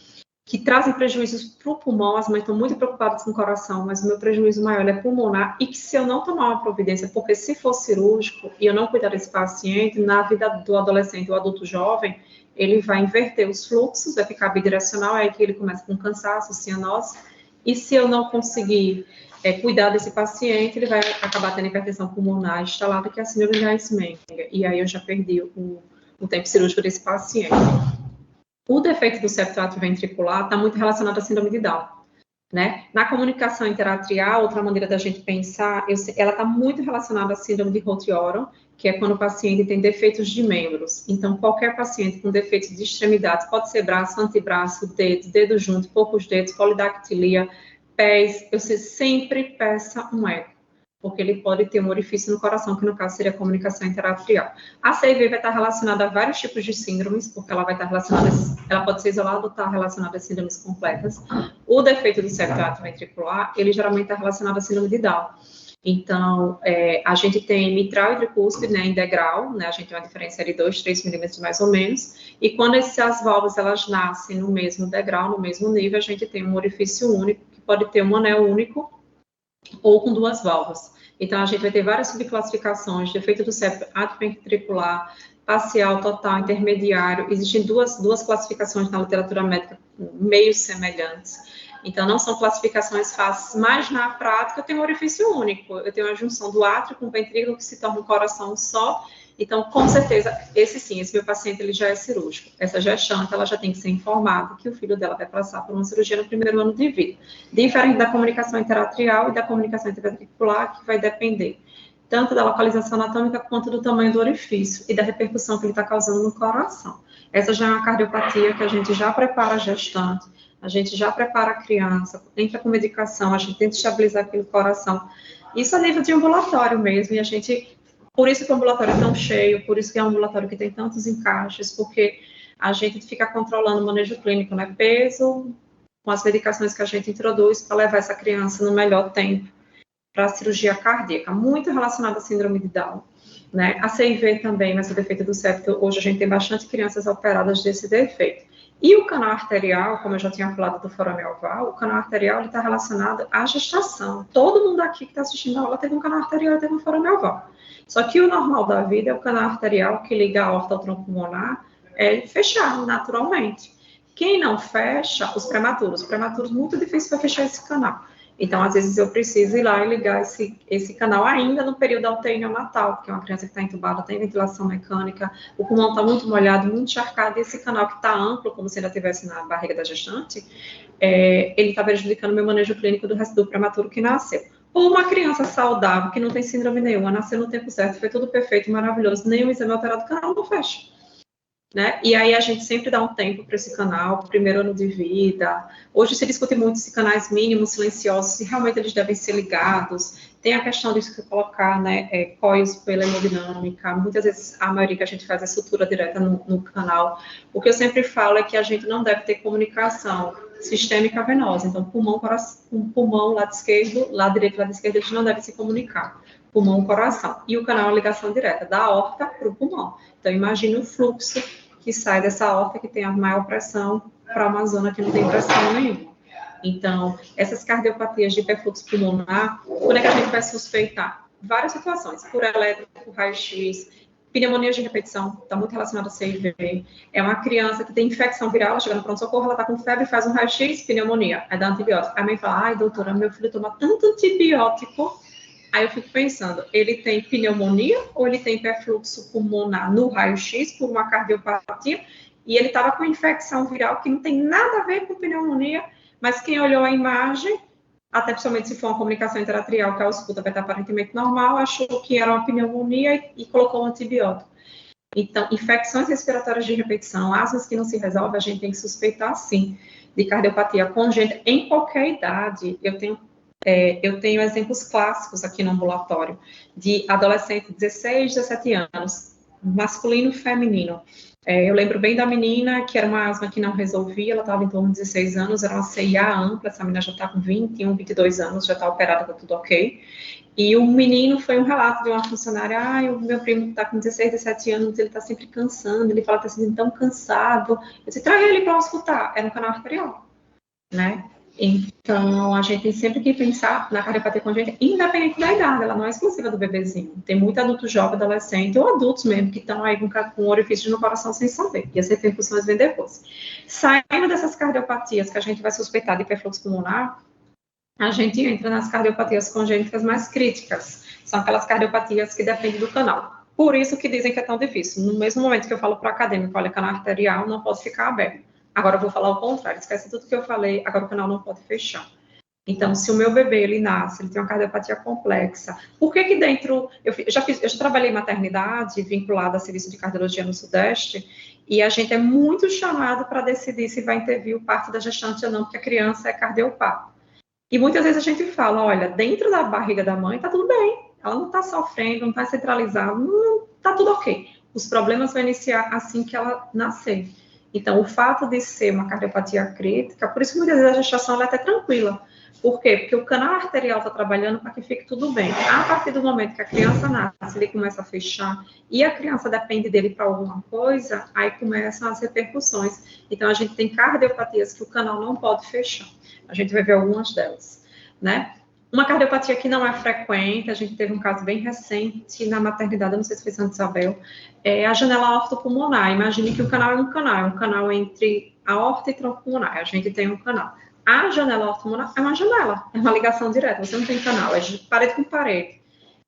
S2: que trazem prejuízos para o pulmão, as mães estão muito preocupadas com o coração, mas o meu prejuízo maior é pulmonar, e que se eu não tomar uma providência, porque se for cirúrgico e eu não cuidar desse paciente, na vida do adolescente ou adulto jovem, ele vai inverter os fluxos, vai ficar bidirecional, é aí que ele começa com cansaço, cianose, e se eu não conseguir cuidar desse paciente, ele vai acabar tendo hipertensão pulmonar instalada, que é a síndrome de Heinz-Menga, e aí eu já perdi o tempo cirúrgico desse paciente. O defeito do septo atrioventricular está muito relacionado à síndrome de Down, né? Na comunicação interatrial, outra maneira da gente pensar, ela está muito relacionada à síndrome de Roth-Oron, que é quando o paciente tem defeitos de membros. Então, qualquer paciente com defeitos de extremidades, pode ser braço, antebraço, dedo junto, poucos dedos, polidactilia, pés, você sempre peça um eco, porque ele pode ter um orifício no coração, que no caso seria a comunicação interatrial. A CIV vai estar relacionada a vários tipos de síndromes, porque ela vai estar relacionada, ela pode ser isolada ou estar relacionada a síndromes completas. O defeito do septo atrioventricular, ele geralmente está relacionado à síndrome de Down. Então, a gente tem mitral e tricúspide, né, em degrau, né, a gente tem uma diferença de 2, 3 milímetros mais ou menos, e quando essas válvulas, elas nascem no mesmo degrau, no mesmo nível, a gente tem um orifício único, que pode ter um anel único, ou com duas válvulas. Então, a gente vai ter várias subclassificações, defeito do septo atrioventricular, parcial, total, intermediário. Existem duas classificações na literatura médica meio semelhantes. Então, não são classificações fáceis, mas na prática eu tenho um orifício único. Eu tenho a junção do átrio com o ventrículo, que se torna um coração só. Então, com certeza, esse meu paciente, ele já é cirúrgico. Essa gestante, ela já tem que ser informada que o filho dela vai passar por uma cirurgia no primeiro ano de vida. Diferente da comunicação interatrial e da comunicação interventricular, que vai depender tanto da localização anatômica quanto do tamanho do orifício e da repercussão que ele está causando no coração. Essa já é uma cardiopatia que a gente já prepara a gestante, a gente já prepara a criança, entra com medicação, a gente tenta estabilizar aquele coração. Isso a nível de ambulatório mesmo, e a gente... Por isso que o ambulatório é tão cheio, por isso que é um ambulatório que tem tantos encaixes, porque a gente fica controlando o manejo clínico, né? Peso, com as medicações que a gente introduz para levar essa criança no melhor tempo para a cirurgia cardíaca, muito relacionada à síndrome de Down, né? A CIV também, mas o defeito do septo, hoje a gente tem bastante crianças operadas desse defeito. E o canal arterial, como eu já tinha falado do forame oval, o canal arterial está relacionado à gestação. Todo mundo aqui que está assistindo a aula teve um canal arterial e teve um forame oval. Só que o normal da vida é o canal arterial que liga a aorta ao tronco pulmonar, é fechar naturalmente. Quem não fecha, os prematuros, muito difícil para fechar esse canal. Então, às vezes, eu preciso ir lá e ligar esse canal ainda no período da UTI neonatal, porque é uma criança que está entubada, tem ventilação mecânica, o pulmão está muito molhado, muito encharcado, e esse canal que está amplo, como se ainda estivesse na barriga da gestante, ele está prejudicando o meu manejo clínico do resto do prematuro que nasceu. Ou uma criança saudável, que não tem síndrome nenhuma, nasceu no tempo certo, foi tudo perfeito, maravilhoso, nenhum exame alterado, o canal não fecha. Né? E aí a gente sempre dá um tempo para esse canal, primeiro ano de vida. Hoje se discute muito se canais mínimos, silenciosos, se realmente eles devem ser ligados. Tem a questão de colocar, né, coils pela hemodinâmica. Muitas vezes a maioria que a gente faz é sutura direta no canal. O que eu sempre falo é que a gente não deve ter comunicação sistêmica venosa. Então, pulmão, lado esquerdo, lado direito, lado esquerdo, eles não devem se comunicar. Pulmão, coração. E o canal é a ligação direta da aorta para o pulmão. Então, imagine o fluxo que sai dessa aorta que tem a maior pressão para uma zona que não tem pressão nenhuma. Então, essas cardiopatias de hiperfluxo pulmonar, quando é que a gente vai suspeitar? Várias situações, por eletro, por raio-x, pneumonia de repetição, está muito relacionada a CIV. É uma criança que tem infecção viral, ela chega no pronto-socorro, ela está com febre, faz um raio-x, pneumonia, aí dá antibiótico. Aí a mãe fala, ai, doutora, meu filho toma tanto antibiótico. Aí eu fico pensando, ele tem pneumonia ou ele tem hiperfluxo pulmonar no raio-x por uma cardiopatia e ele estava com infecção viral que não tem nada a ver com pneumonia, mas quem olhou a imagem, até principalmente se for uma comunicação interatrial que a ausculta vai estar aparentemente normal, achou que era uma pneumonia e colocou um antibiótico. Então, infecções respiratórias de repetição, asmas que não se resolvem, a gente tem que suspeitar sim de cardiopatia congênita em qualquer idade. Eu tenho exemplos clássicos aqui no ambulatório de adolescente de 16, 17 anos, masculino e feminino. Eu lembro bem da menina que era uma asma que não resolvia, ela estava em torno de 16 anos, era uma CIA ampla, essa menina já está com 21, 22 anos, já está operada, está tudo ok. E o menino foi um relato de uma funcionária, o meu primo está com 16, 17 anos, ele está sempre cansando, ele fala que está se sentindo tão cansado. Eu disse, traga ele para escutar, era um canal arterial, né? Então, a gente tem sempre que pensar na cardiopatia congênita, independente da idade, ela não é exclusiva do bebezinho. Tem muito adulto jovem, adolescente, ou adultos mesmo, que estão aí com orifícios no coração sem saber, e as repercussões vêm depois. Saindo dessas cardiopatias que a gente vai suspeitar de hiperfluxo pulmonar, a gente entra nas cardiopatias congênitas mais críticas. São aquelas cardiopatias que dependem do canal. Por isso que dizem que é tão difícil. No mesmo momento que eu falo para o acadêmico, olha, canal arterial não pode ficar aberto. Agora eu vou falar o contrário, esquece tudo que eu falei, agora o canal não pode fechar. Então, se o meu bebê, ele nasce, ele tem uma cardiopatia complexa, por que dentro... Eu já trabalhei em maternidade vinculada a serviço de cardiologia no Sudeste, e a gente é muito chamado para decidir se vai intervir o parto da gestante ou não, porque a criança é cardiopata. E muitas vezes a gente fala, olha, dentro da barriga da mãe está tudo bem, ela não está sofrendo, não está centralizada, não está tudo ok. Os problemas vão iniciar assim que ela nascer. Então, o fato de ser uma cardiopatia crítica, por isso que muitas vezes a gestação ela é até tranquila. Por quê? Porque o canal arterial está trabalhando para que fique tudo bem. A partir do momento que a criança nasce, ele começa a fechar, e a criança depende dele para alguma coisa, aí começam as repercussões. Então, a gente tem cardiopatias que o canal não pode fechar. A gente vai ver algumas delas, né? Uma cardiopatia que não é frequente, a gente teve um caso bem recente na maternidade, eu não sei se foi Santa Isabel, é a janela aortopulmonar. Imagine que o canal é um canal entre a aorta e tronco pulmonar, a gente tem um canal. A janela aortopulmonar é uma janela, é uma ligação direta, você não tem canal, é de parede com parede.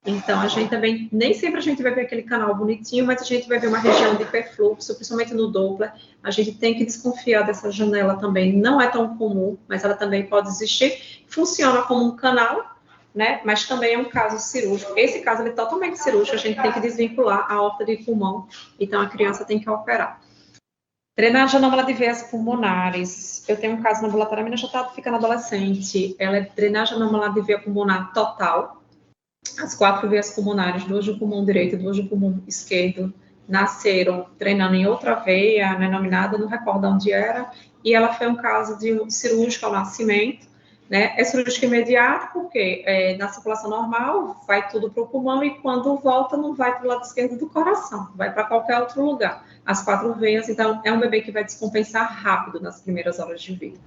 S2: Então, a gente também, nem sempre a gente vai ver aquele canal bonitinho, mas a gente vai ver uma região de hiperfluxo, principalmente no Doppler. A gente tem que desconfiar dessa janela também. Não é tão comum, mas ela também pode existir. Funciona como um canal, né? Mas também é um caso cirúrgico. Esse caso ele é totalmente cirúrgico, a gente tem que desvincular a aorta de pulmão. Então, a criança tem que operar. Drenagem anômala de veias pulmonares. Eu tenho um caso no ambulatório, a menina já está ficando adolescente. Ela é drenagem anômala de veia pulmonar total. As 4 veias pulmonares, 2 do pulmão direito e 2 do pulmão esquerdo, nasceram treinando em outra veia, né, nominada, não recordo onde era, e ela foi um caso de cirúrgico ao nascimento, né? É cirúrgico imediato, porque na circulação normal vai tudo para o pulmão e quando volta não vai para o lado esquerdo do coração, vai para qualquer outro lugar. As 4 veias, então é um bebê que vai descompensar rápido nas primeiras horas de vida.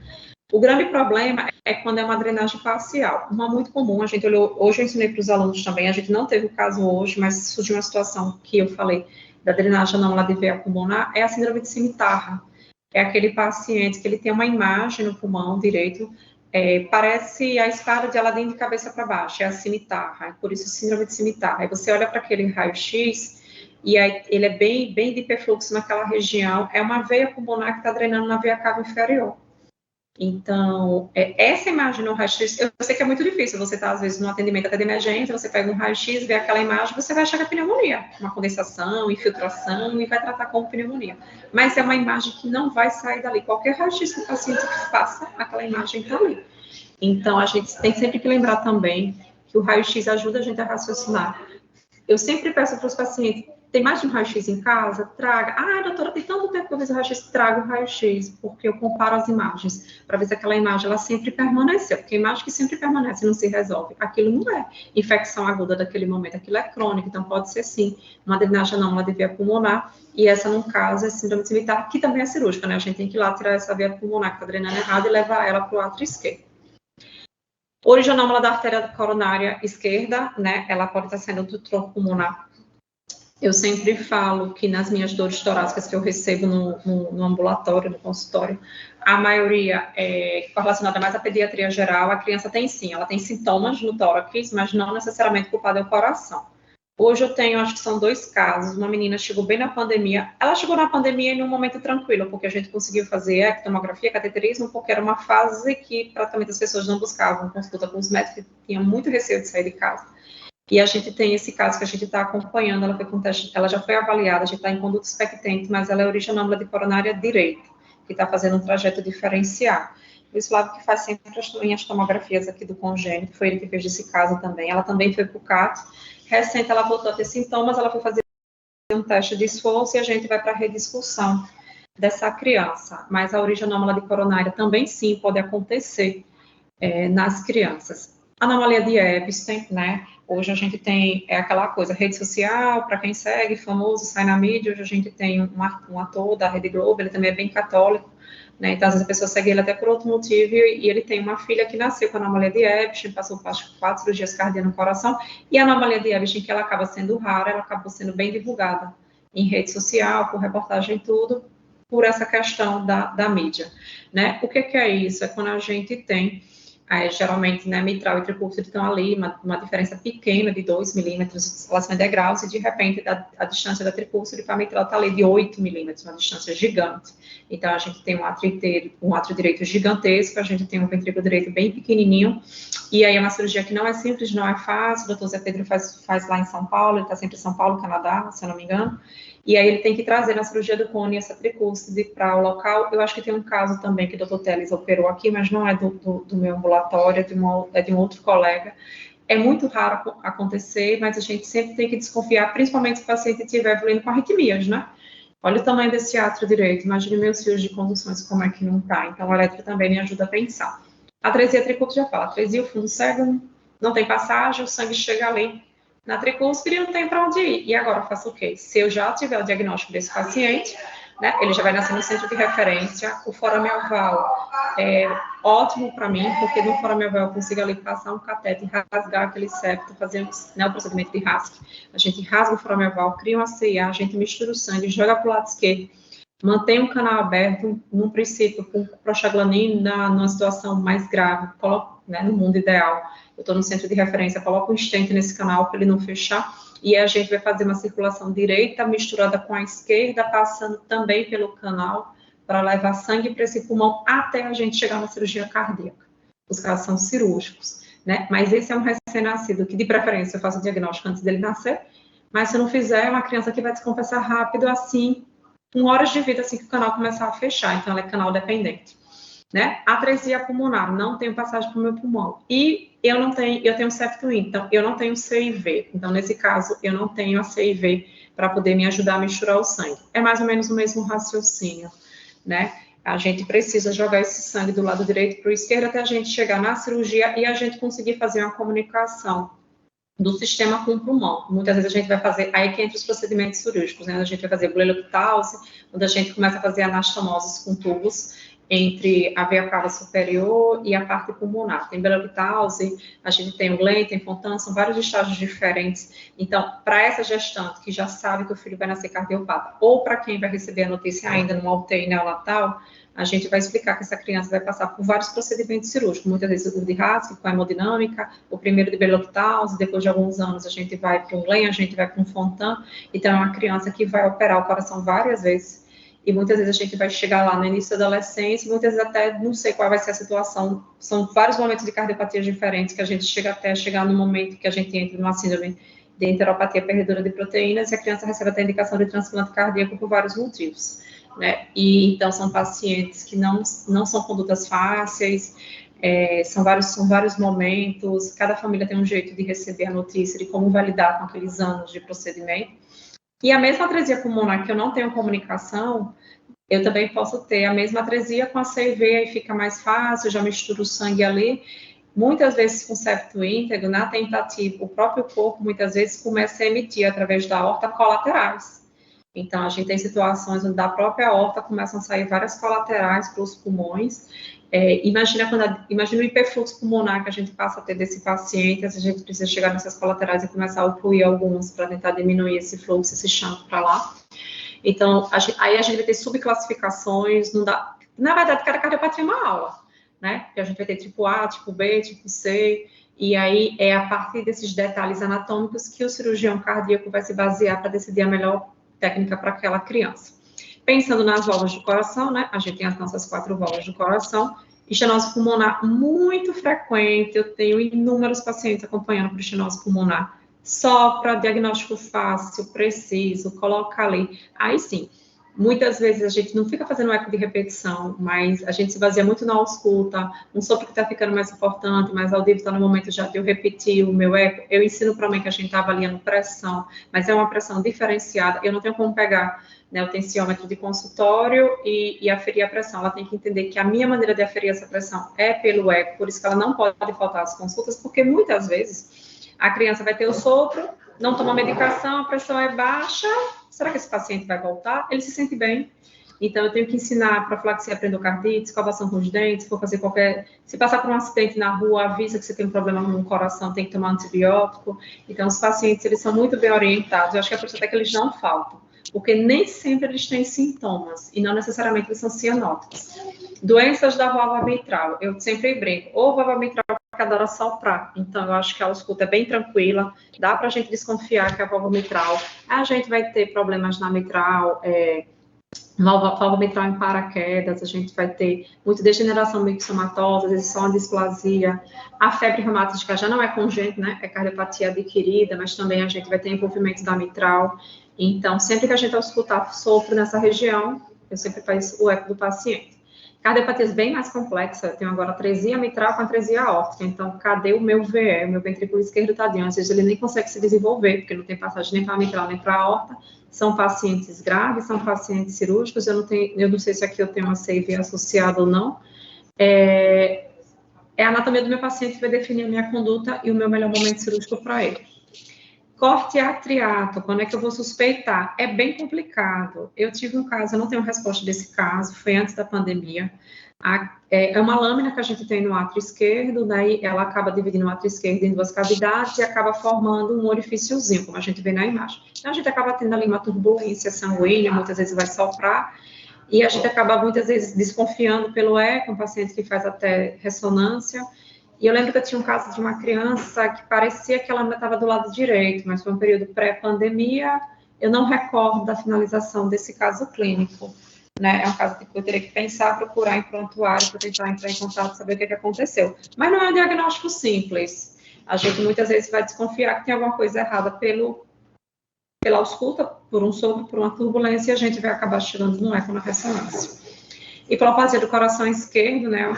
S2: O grande problema é quando é uma drenagem parcial. Uma muito comum, a gente olhou, hoje eu ensinei para os alunos também, a gente não teve o caso hoje, mas surgiu uma situação que eu falei, da drenagem anômala de veia pulmonar é a síndrome de cimitarra. É aquele paciente que ele tem uma imagem no pulmão direito, parece a espada de Aladim de cabeça para baixo, é a cimitarra, por isso síndrome de cimitarra. Aí você olha para aquele raio-x e aí ele é bem de hiperfluxo naquela região, é uma veia pulmonar que está drenando na veia cava inferior. Então, essa imagem no raio-x, eu sei que é muito difícil, você está às vezes no atendimento até de emergência, você pega um raio-x, vê aquela imagem, você vai achar que é pneumonia, uma condensação, infiltração, e vai tratar como pneumonia. Mas é uma imagem que não vai sair dali, qualquer raio-x que o paciente faça, aquela imagem está ali. Então, a gente tem sempre que lembrar também que o raio-x ajuda a gente a raciocinar. Eu sempre peço para os pacientes, tem mais de um raio-x em casa? Traga. Ah, doutora, tem tanto tempo que eu fiz o raio-x, traga o raio-x, porque eu comparo as imagens, para ver se aquela imagem, ela sempre permaneceu, porque a imagem que sempre permanece não se resolve. Aquilo não é infecção aguda daquele momento, aquilo é crônico, então pode ser sim uma drenagem anômala de veia pulmonar, e essa, no caso, é síndrome de cimitarra, que também é cirúrgica, né? A gente tem que ir lá tirar essa veia pulmonar que está drenando errado e levar ela para o átrio esquerdo. Origem anômala da artéria coronária esquerda, né? Ela pode estar sendo do tronco pulmonar. Eu sempre falo que nas minhas dores torácicas que eu recebo no ambulatório, no consultório, a maioria é relacionada mais à pediatria geral. A criança tem sim, ela tem sintomas no tórax, mas não necessariamente culpado é o coração. Hoje eu tenho, acho que são 2 casos, uma menina chegou bem na pandemia, ela chegou na pandemia em um momento tranquilo, porque a gente conseguiu fazer ectomografia, cateterismo, porque era uma fase que praticamente as pessoas não buscavam consulta com os médicos, tinham muito receio de sair de casa. E a gente tem esse caso que a gente está acompanhando, ela foi com teste, ela já foi avaliada, a gente está em conduta expectante, mas ela é origem anômala de coronária direita, que está fazendo um trajeto diferencial. O Flávio que faz sempre as tomografias aqui do congênito, foi ele que fez esse caso também, ela também foi para o CAT, recente ela voltou a ter sintomas, ela foi fazer um teste de esforço e a gente vai para a rediscussão dessa criança, mas a origem anômala de coronária também sim pode acontecer nas crianças. Anomalia de Epstein, né? Hoje a gente tem aquela coisa, rede social, para quem segue, famoso, sai na mídia. Hoje a gente tem um ator da Rede Globo, ele também é bem católico, né? Então, às vezes a pessoa segue ele até por outro motivo, e ele tem uma filha que nasceu com anomalia de Epstein, passou acho que 4 cirurgias cardíacas no coração, e a anomalia de Epstein, que ela acaba sendo rara, ela acabou sendo bem divulgada em rede social, por reportagem e tudo, por essa questão da mídia, né? O que é isso? É quando a gente tem geralmente, né, mitral e tricúspide estão ali, uma diferença pequena de 2 milímetros, relação a degraus, e de repente a distância da tricúspide para a mitral está ali de 8 milímetros, uma distância gigante. Então, a gente tem um átrio direito gigantesco, a gente tem um ventrículo direito bem pequenininho, e aí é uma cirurgia que não é simples, não é fácil, o doutor Zé Pedro faz lá em São Paulo, ele está sempre em São Paulo, Canadá, se eu não me engano, e aí ele tem que trazer na cirurgia do cone essa tricúspide para o local. Eu acho que tem um caso também que o doutor Teles operou aqui, mas não é do meu ambulatório, é de um outro colega. É muito raro acontecer, mas a gente sempre tem que desconfiar, principalmente se o paciente estiver evoluindo com arritmias, né? Olha o tamanho desse átrio direito, imagine meus fios de conduções, como é que não está. Então, a elétrica também me ajuda a pensar. A atresia tricúspide já fala, atresia, o fundo cego, não tem passagem, o sangue chega ali na tricúspide, não tem para onde ir. E agora eu faço o quê? Se eu já tiver o diagnóstico desse paciente, né, ele já vai nascer no centro de referência, o forame oval é ótimo para mim, porque no forame oval eu consigo ali passar um catete e rasgar aquele septo, fazer, né, o procedimento de rasque. A gente rasga o forame oval, cria uma CIA, a gente mistura o sangue, joga para o lado esquerdo, mantém o canal aberto, no princípio, com prostaglandina, numa situação mais grave, coloco, né, no mundo ideal, eu estou no centro de referência, coloco um stent nesse canal para ele não fechar, e a gente vai fazer uma circulação direita misturada com a esquerda, passando também pelo canal, para levar sangue para esse pulmão até a gente chegar na cirurgia cardíaca. Os casos são cirúrgicos, né? Mas esse é um recém-nascido, que de preferência eu faço o diagnóstico antes dele nascer, mas se eu não fizer, é uma criança que vai descompensar rápido, assim, com horas de vida, assim que o canal começar a fechar, então ela é canal dependente. Né? Atresia pulmonar, não tenho passagem para o meu pulmão. E eu tenho septo, então eu não tenho CIV. Então, nesse caso, eu não tenho a CIV para poder me ajudar a misturar o sangue. É mais ou menos o mesmo raciocínio, né? A gente precisa jogar esse sangue do lado direito para o esquerdo até a gente chegar na cirurgia e a gente conseguir fazer uma comunicação do sistema com o pulmão. Muitas vezes a gente vai fazer, aí que entra os procedimentos cirúrgicos, né? A gente vai fazer bulelopitalse, quando a gente começa a fazer anastomoses com tubos, entre a veia cava superior e a parte pulmonar. Tem Belo-Horizonte, a gente tem o Glenn, tem Fontan, são vários estágios diferentes. Então, para essa gestante que já sabe que o filho vai nascer cardiopata, ou para quem vai receber a notícia ainda numa UTI neonatal, a gente vai explicar que essa criança vai passar por vários procedimentos cirúrgicos, muitas vezes o de Haskell, com a hemodinâmica, o primeiro de Belo-Horizonte, depois de alguns anos a gente vai para um Glenn, a gente vai para um Fontan. Então, é uma criança que vai operar o coração várias vezes, e muitas vezes a gente vai chegar lá no início da adolescência, muitas vezes até não sei qual vai ser a situação, são vários momentos de cardiopatias diferentes, que a gente chega até chegar no momento que a gente entra numa síndrome de enteropatia perdedora de proteínas, e a criança recebe até indicação de transplante cardíaco por vários motivos, né? E então são pacientes que não são condutas fáceis, são vários momentos, cada família tem um jeito de receber a notícia, de como vai lidar com aqueles anos de procedimento. E a mesma atresia pulmonar, que eu não tenho comunicação, eu também posso ter a mesma atresia com a CV, aí fica mais fácil, já misturo o sangue ali. Muitas vezes com septo íntegro, na tentativa, o próprio corpo muitas vezes começa a emitir através da aorta colaterais. Então, a gente tem situações onde da própria aorta começam a sair várias colaterais para os pulmões. Imagina o hiperfluxo pulmonar que a gente passa a ter desse paciente, a gente precisa chegar nessas colaterais e começar a ocluir algumas para tentar diminuir esse fluxo, esse chanto para lá. Então, aí a gente vai ter subclassificações, não dá... Na verdade, cada cardiopatia é uma aula, né? Porque a gente vai ter tipo A, tipo B, tipo C, e aí é a partir desses detalhes anatômicos que o cirurgião cardíaco vai se basear para decidir a melhor técnica para aquela criança. Pensando nas válvulas do coração, né? A gente tem as nossas 4 válvulas do coração. Estenose pulmonar muito frequente, eu tenho inúmeros pacientes acompanhando por estenose pulmonar. Só para diagnóstico fácil, preciso, coloca ali. Aí sim, muitas vezes a gente não fica fazendo eco de repetição, mas a gente se baseia muito na ausculta, um sopro que está ficando mais importante, mais audível, está no momento já de eu repetir o meu eco. Eu ensino para a mãe que a gente está avaliando pressão, mas é uma pressão diferenciada, eu não tenho como pegar, né, o tensiômetro de consultório e aferir a pressão. Ela tem que entender que a minha maneira de aferir essa pressão é pelo eco, por isso que ela não pode faltar às consultas, porque muitas vezes a criança vai ter o sopro, não toma medicação, a pressão é baixa, será que esse paciente vai voltar? Ele se sente bem. Então, eu tenho que ensinar profilaxia endocardite, escovação com os dentes, se for fazer se passar por um acidente na rua, avisa que você tem um problema no coração, tem que tomar antibiótico. Então, os pacientes, eles são muito bem orientados. Eu acho que é por isso até que eles não faltam, porque nem sempre eles têm sintomas, e não necessariamente eles são cianóticos. Doenças da válvula mitral, eu sempre brinco, ou válvula mitral que adora soprar, então eu acho que a ausculta é bem tranquila, dá para a gente desconfiar que a válvula mitral, a gente vai ter problemas na mitral, válvula mitral em paraquedas, a gente vai ter muita degeneração mixomatosa, às vezes só uma displasia, a febre reumática já não é congênita, né, é cardiopatia adquirida, mas também a gente vai ter envolvimento da mitral, então sempre que a gente auscultar sopro nessa região, eu sempre faço o eco do paciente. Cardiopatias bem mais complexas, eu tenho agora atresia mitral com atresia aórtica, então cadê o meu VE, o meu ventrículo esquerdo tadinho, às vezes ele nem consegue se desenvolver, porque não tem passagem nem para a mitral nem para a aorta, são pacientes graves, são pacientes cirúrgicos, eu não sei se aqui eu tenho uma CV associada ou não, é a anatomia do meu paciente que vai definir a minha conduta e o meu melhor momento cirúrgico para ele. Corte atriato, quando é que eu vou suspeitar? É bem complicado. Eu tive um caso, eu não tenho resposta desse caso, foi antes da pandemia. É uma lâmina que a gente tem no átrio esquerdo, daí ela acaba dividindo o átrio esquerdo em 2 cavidades e acaba formando um orifíciozinho, como a gente vê na imagem. Então, a gente acaba tendo ali uma turbulência sanguínea, muitas vezes vai soprar, e a gente acaba muitas vezes desconfiando pelo eco, um paciente que faz até ressonância. E eu lembro que eu tinha um caso de uma criança que parecia que ela ainda estava do lado direito, mas foi um período pré-pandemia, eu não recordo da finalização desse caso clínico, né? É um caso que eu teria que pensar, procurar em prontuário para tentar entrar em contato, saber o que aconteceu. Mas não é um diagnóstico simples. A gente muitas vezes vai desconfiar que tem alguma coisa errada pela ausculta, por um sopro, por uma turbulência, e a gente vai acabar chegando no eco na ressonância. Hipoplasia do coração esquerdo, né?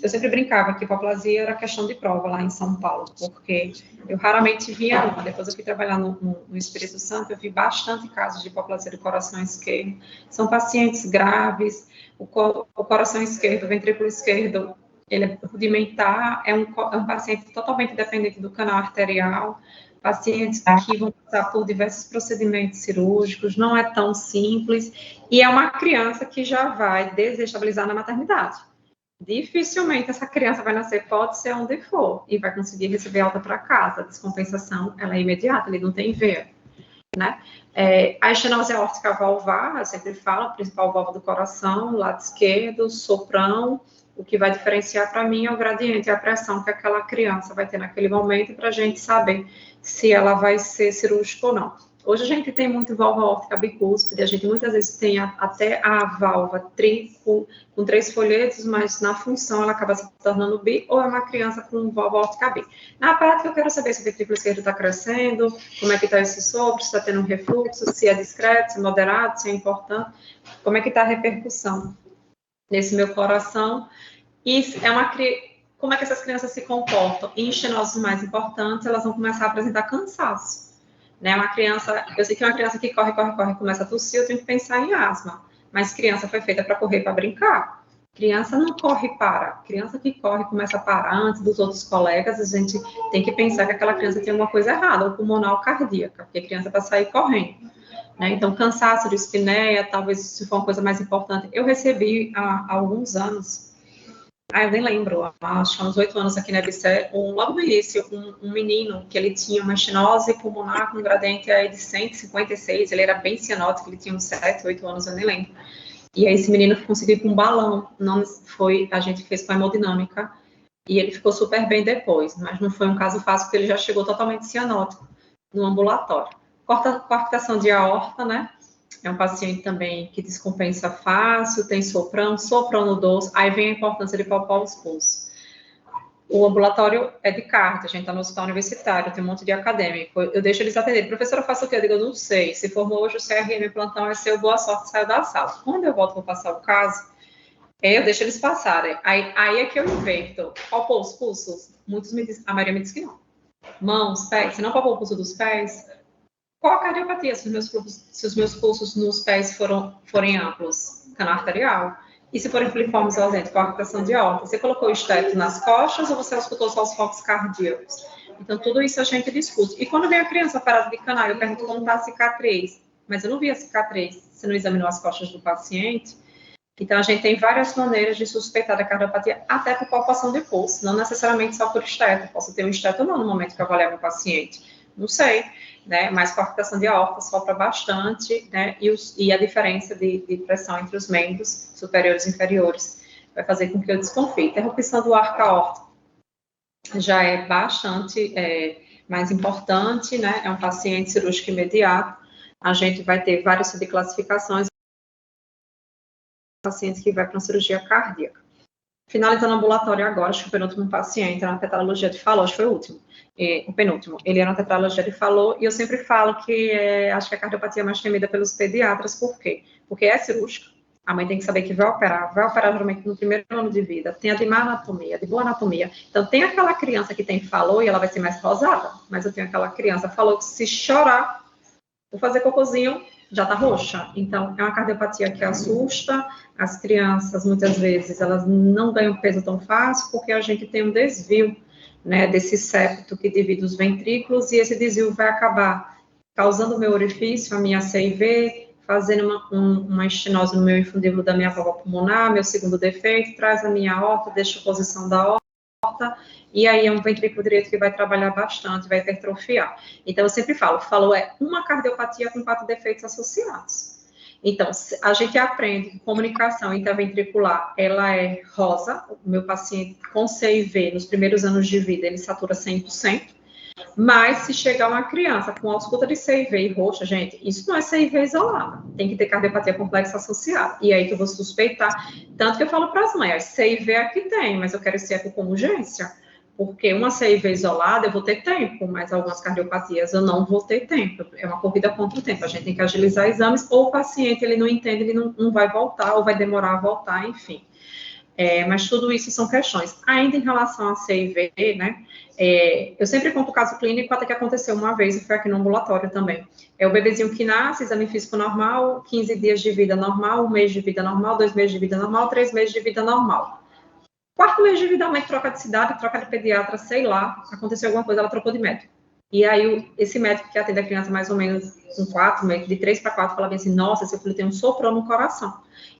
S2: Eu sempre brincava que hipoplasia era questão de prova lá em São Paulo, porque eu raramente via uma. Depois eu fui trabalhar no Espírito Santo, eu vi bastante casos de hipoplasia do coração esquerdo. São pacientes graves, o coração esquerdo, o ventrículo esquerdo, ele é rudimentar, é um paciente totalmente dependente do canal arterial. pacientes que vão passar por diversos procedimentos cirúrgicos, não é tão simples, e é uma criança que já vai desestabilizar na maternidade. Dificilmente essa criança vai nascer, pode ser onde for, e vai conseguir receber alta para casa. A descompensação, ela é imediata, ele não tem veia, né? A estenose aórtica valvar, eu sempre falo, a principal válvula do coração, lado esquerdo, soprão. O que vai diferenciar para mim é o gradiente e a pressão que aquela criança vai ter naquele momento para a gente saber se ela vai ser cirúrgica ou não. Hoje a gente tem muito válvula aórtica bicúspide, a gente muitas vezes tem até a válvula com 3 folhetos, mas na função ela acaba se tornando bi, ou é uma criança com válvula aórtica bi. Na prática, eu quero saber se o ventrículo esquerdo está crescendo, como é que está esse sopro, se está tendo um refluxo, se é discreto, se é moderado, se é importante, como é que está a repercussão nesse meu coração, e como é que essas crianças se comportam. Em estenoses mais importantes, elas vão começar a apresentar cansaço. Né? Eu sei que uma criança que corre, começa a tossir, eu tenho que pensar em asma. Mas criança foi feita para correr, para brincar. Criança não corre e para. Criança que corre começa a parar antes dos outros colegas, a gente tem que pensar que aquela criança tem alguma coisa errada, ou pulmonar ou cardíaca, porque a criança vai sair correndo. Né? Então, cansaço, dispneia, talvez se for uma coisa mais importante. Eu recebi há alguns anos, eu nem lembro, acho que há uns 8 anos aqui na EBSER, logo no início, um menino que ele tinha uma estenose pulmonar com gradiente aí de 156, ele era bem cianótico, ele tinha uns 7, 8 anos, eu nem lembro. E aí esse menino conseguiu ir com um balão, a gente fez com a hemodinâmica, e ele ficou super bem depois, mas não foi um caso fácil, porque ele já chegou totalmente cianótico no ambulatório. Coarctação de aorta, né? É um paciente também que descompensa fácil, tem soprão no dorso, aí vem a importância de palpar os pulsos. O ambulatório é de carta, a gente está no hospital universitário, tem um monte de acadêmico, eu deixo eles atenderem. Professora, eu faço o quê? Eu digo, eu não sei, se formou hoje o CRM plantão, é seu, boa sorte, saiu da sala. Quando eu volto para passar o caso, eu deixo eles passarem, aí é que eu inverto. Palpou os pulsos? A maioria me diz que não. Mãos, pés, se não palpou o pulso dos pés, qual a cardiopatia se os meus pulsos nos pés forem amplos? Canal arterial. E se forem filiformes ou ausentes, coarctação de aorta? Você colocou o esteto nas costas ou você escutou só os focos cardíacos? Então, tudo isso a gente discute. E quando vem a criança parada de canal, eu pergunto como está a cicatriz. Mas eu não vi a cicatriz. Você não examinou as costas do paciente? Então, a gente tem várias maneiras de suspeitar da cardiopatia, até por palpação de pulso. Não necessariamente só por esteto. Posso ter um esteto ou não no momento que eu avaliar meu paciente. Não sei, né? Mas coarctação de aorta sopra bastante, né? E a diferença de pressão entre os membros superiores e inferiores vai fazer com que eu desconfie. Interrupção do arco aórtico já é bastante mais importante, né? É um paciente cirúrgico imediato. A gente vai ter várias subclassificações, pacientes que vai para uma cirurgia cardíaca. Finalizando o ambulatório agora, acho que o penúltimo paciente era uma tetralogia de Fallot, acho que foi o último, o penúltimo. Ele era uma tetralogia de Fallot, e eu sempre falo que acho que a cardiopatia é mais temida pelos pediatras, por quê? Porque é cirúrgica, a mãe tem que saber que vai operar geralmente no primeiro ano de vida, tem a de má anatomia, de boa anatomia, então tem aquela criança que tem Fallot e ela vai ser mais rosada, mas eu tenho aquela criança Fallot que se chorar, vou fazer cocôzinho, já está roxa. Então, é uma cardiopatia que assusta. As crianças, muitas vezes, elas não ganham peso tão fácil, porque a gente tem um desvio, né, desse septo que divide os ventrículos, e esse desvio vai acabar causando o meu orifício, a minha CIV, fazendo uma estenose no meu infundíbulo da minha válvula pulmonar, meu segundo defeito, traz a minha aorta, deixa a posição da aorta, e aí é um ventrículo direito que vai trabalhar bastante, vai hipertrofiar. Então, eu sempre falo é uma cardiopatia com 4 defeitos associados. Então, a gente aprende que comunicação interventricular, ela é rosa, o meu paciente com CIV, nos primeiros anos de vida, ele satura 100%, mas se chegar uma criança com ausculta de CIV e roxa, gente, isso não é CIV isolada, tem que ter cardiopatia complexa associada, e aí que eu vou suspeitar, tanto que eu falo para as mães, CIV aqui tem, mas eu quero esse eco com urgência, porque uma CIV isolada eu vou ter tempo, mas algumas cardiopatias eu não vou ter tempo, é uma corrida contra o tempo, a gente tem que agilizar exames, ou o paciente, ele não entende, ele não vai voltar, ou vai demorar a voltar, enfim. Mas tudo isso são questões. Ainda em relação à CIV, né, eu sempre conto o caso clínico até que aconteceu uma vez, e foi aqui no ambulatório também. É o bebezinho que nasce, exame físico normal, 15 dias de vida normal, 1 mês de vida normal, 2 meses de vida normal, 3 meses de vida normal. 4 mês de vida, a mãe troca de cidade, troca de pediatra, sei lá, aconteceu alguma coisa, ela trocou de médico. E aí, esse médico que atende a criança mais ou menos com 4 meses, de 3 para 4, fala bem assim, nossa, seu filho tem um soprão no coração.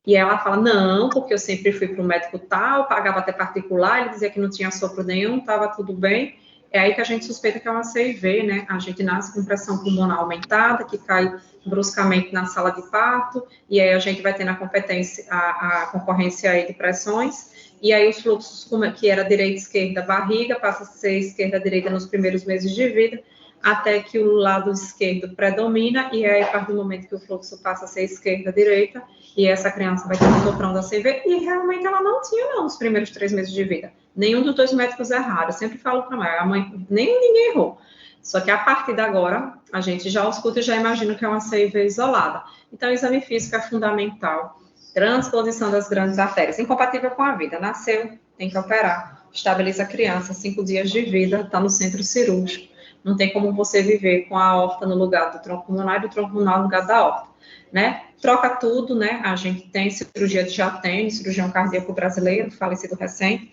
S2: E ela fala, não, porque eu sempre fui para o médico tal, pagava até particular, ele dizia que não tinha sopro nenhum, estava tudo bem. É aí que a gente suspeita que é uma CIV, né? A gente nasce com pressão pulmonar aumentada, que cai bruscamente na sala de parto, e aí a gente vai ter na competência, a concorrência aí de pressões, e aí os fluxos, que era direita, esquerda, barriga, passa a ser esquerda, direita nos primeiros meses de vida, até que o lado esquerdo predomina, e aí a partir do momento que o fluxo passa a ser esquerda, direita, e essa criança vai ter um soprão da CV, e realmente ela não tinha, não, nos primeiros 3 meses de vida. Nenhum dos 2 médicos erraram, eu sempre falo para a mãe, ninguém errou. Só que a partir de agora, a gente já escuta e já imagina que é uma CIV isolada. Então, o exame físico é fundamental. Transposição das grandes artérias, incompatível com a vida. Nasceu, tem que operar. Estabiliza a criança, 5 dias de vida, está no centro cirúrgico. Não tem como você viver com a aorta no lugar do tronco pulmonar e do tronco pulmonar no lugar da aorta, né? Troca tudo, né? A gente tem cirurgia de Jatene, cirurgião cardíaco brasileiro, falecido recente.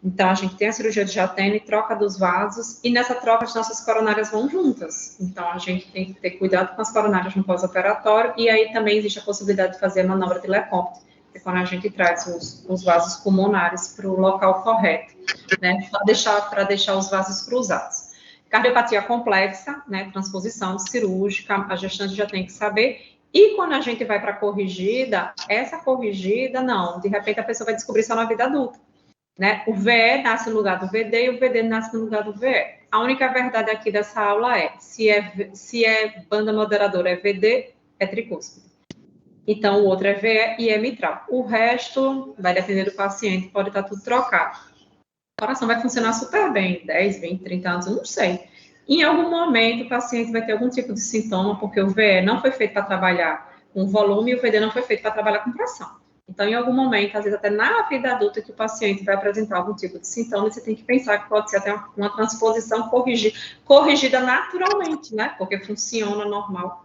S2: Então, a gente tem a cirurgia de Jatene, troca dos vasos, e nessa troca as nossas coronárias vão juntas. Então, a gente tem que ter cuidado com as coronárias no pós-operatório, e aí também existe a possibilidade de fazer a manobra de Lecomte, que é quando a gente traz os vasos pulmonares para o local correto, né, para deixar os vasos cruzados. Cardiopatia complexa, né, transposição cirúrgica, a gestante já tem que saber. E quando a gente vai para a corrigida, essa corrigida, não, de repente a pessoa vai descobrir só na vida adulta. Né? O VE nasce no lugar do VD e o VD nasce no lugar do VE. A única verdade aqui dessa aula é, se é banda moderadora é VD, é tricúspide. Então, o outro é VE e é mitral. O resto vai depender do paciente, pode estar tudo trocado. O coração vai funcionar super bem, 10, 20, 30 anos, eu não sei. Em algum momento, o paciente vai ter algum tipo de sintoma, porque o VE não foi feito para trabalhar com volume e o VD não foi feito para trabalhar com pressão. Então, em algum momento, às vezes até na vida adulta, que o paciente vai apresentar algum tipo de sintoma, você tem que pensar que pode ser até uma transposição corrigida naturalmente, né? Porque funciona normal,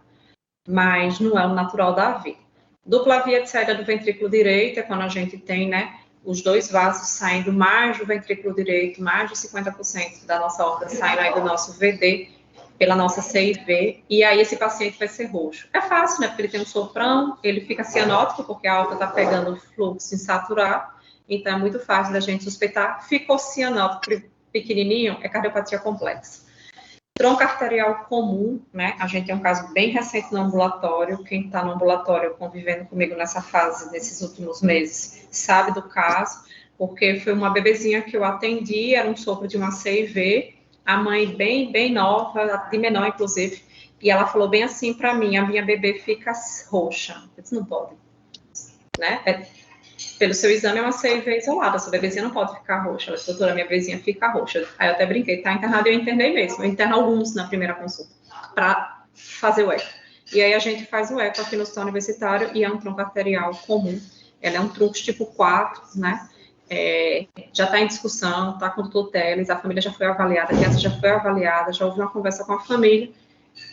S2: mas não é o natural da vida. Dupla via de saída do ventrículo direito é quando a gente tem, né, os 2 vasos saindo mais do ventrículo direito, mais de 50% da nossa aorta saindo aí do nosso VD, pela nossa CIV, e aí esse paciente vai ser roxo. É fácil, né, porque ele tem um soprão, ele fica cianótico, porque a aorta está pegando fluxo insaturado, então é muito fácil da gente suspeitar. Ficou cianótico pequenininho, é cardiopatia complexa. Tronco arterial comum, né? A gente tem um caso bem recente no ambulatório. Quem está no ambulatório convivendo comigo nessa fase, nesses últimos meses, sabe do caso, porque foi uma bebezinha que eu atendi, era um sopro de uma CIV, a mãe bem nova, de menor inclusive, e ela falou bem assim para mim: a minha bebê fica roxa. Eu disse, não pode, né? Pelo seu exame é uma CIV isolada, sua bebezinha não pode ficar roxa. Ela disse, doutora, minha bebezinha fica roxa. Aí eu até brinquei, tá internado, eu internei mesmo. Eu interno alguns na primeira consulta, para fazer o eco. E aí a gente faz o eco aqui no hospital universitário, e é um tronco arterial comum. Ela é um tronco tipo 4, né? Já está em discussão, está com o doutor Teles, a família já foi avaliada, a criança já foi avaliada, já houve uma conversa com a família,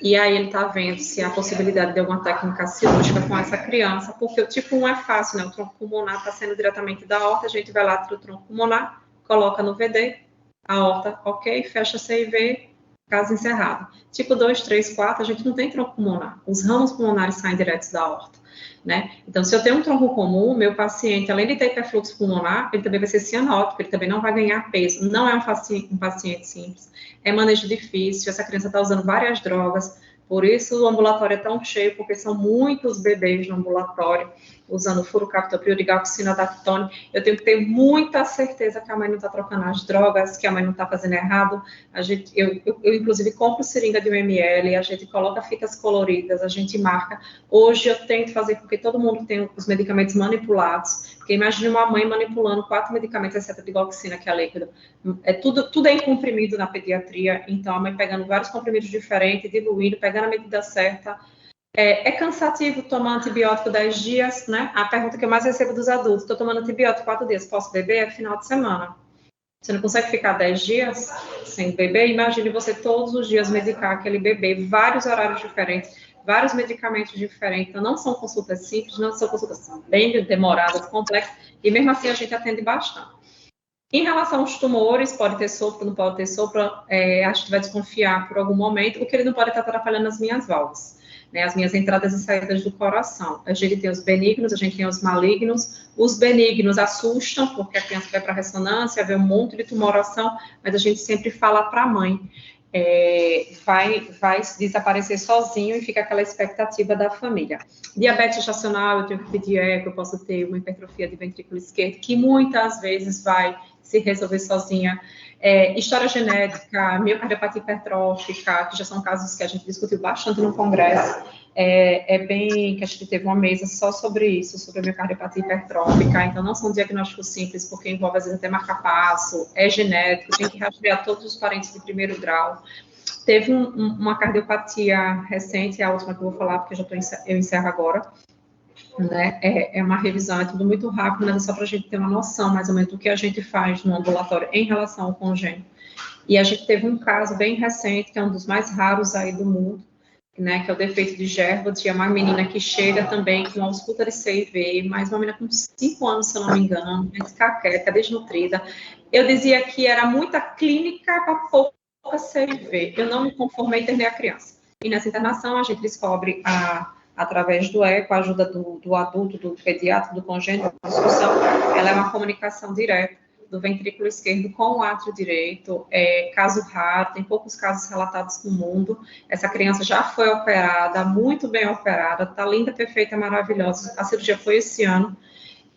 S2: e aí ele está vendo se há possibilidade de alguma técnica cirúrgica com essa criança, porque o tipo 1 é fácil, né? O tronco pulmonar está saindo diretamente da aorta, a gente vai lá, tira o tronco pulmonar, coloca no VD, a aorta, ok, fecha a CIV, caso encerrado. Tipo 2, 3, 4, a gente não tem tronco pulmonar, os ramos pulmonares saem diretos da aorta, né? Então, se eu tenho um tronco comum, meu paciente, além de ter hiperfluxo pulmonar, ele também vai ser cianótico, ele também não vai ganhar peso, não é um paciente simples, é manejo difícil, essa criança está usando várias drogas, por isso o ambulatório é tão cheio, porque são muitos bebês no ambulatório, usando furocaptopril, digoxina, daptone. Eu tenho que ter muita certeza que a mãe não está trocando as drogas, que a mãe não está fazendo errado. Eu, inclusive, compro seringa de 1 ml, a gente coloca fitas coloridas, a gente marca. Hoje eu tento fazer com que todo mundo tenha os medicamentos manipulados, porque imagine uma mãe manipulando 4 medicamentos, exceto a digoxina, que é líquido. Tudo é em comprimido na pediatria, então a mãe pegando vários comprimidos diferentes, diluindo, pegando a medida certa. É cansativo tomar antibiótico 10 dias, né? A pergunta que eu mais recebo dos adultos: estou tomando antibiótico 4 dias, posso beber? É final de semana. Você não consegue ficar 10 dias sem beber? Imagine você todos os dias medicar aquele bebê, vários horários diferentes, vários medicamentos diferentes. Então, não são consultas simples, não são consultas bem demoradas, complexas, e mesmo assim a gente atende bastante. Em relação aos tumores, pode ter sopro, não pode ter sopro, a gente vai desconfiar por algum momento, porque ele não pode estar atrapalhando as minhas válvulas, né, as minhas entradas e saídas do coração. A gente tem os benignos, a gente tem os malignos. Os benignos assustam, porque a criança vai para a ressonância, vê um monte de tumoração, mas a gente sempre fala para a mãe, vai desaparecer sozinho e fica aquela expectativa da família. Diabetes gestacional, eu tenho que pedir eco, eu posso ter uma hipertrofia de ventrículo esquerdo, que muitas vezes vai se resolver sozinha. História genética, miocardiopatia hipertrófica, que já são casos que a gente discutiu bastante no congresso, que a gente teve uma mesa só sobre isso, sobre a miocardiopatia hipertrófica, então não são diagnósticos simples, porque envolve às vezes até marca-passo, é genético, tem que rastrear todos os parentes de primeiro grau. Teve uma cardiopatia recente, a última que eu vou falar, porque eu encerro agora, né? É uma revisão, é tudo muito rápido, mas é só para a gente ter uma noção, mais ou menos, do que a gente faz no ambulatório em relação ao congênito. E a gente teve um caso bem recente, que é um dos mais raros aí do mundo, né, que é o defeito de Gervod, é uma menina que chega também com uma ausculta de CIV, mais uma menina com 5 anos, se eu não me engano, caquética, desnutrida. Eu dizia que era muita clínica para pouca CIV. Eu não me conformei em ter a criança. E nessa internação, a gente descobre, através do eco, a ajuda do adulto, do pediatra, do congênito, da discussão, ela é uma comunicação direta do ventrículo esquerdo com o átrio direito, caso raro, tem poucos casos relatados no mundo. Essa criança já foi operada, muito bem operada, tá linda, perfeita, maravilhosa. A cirurgia foi esse ano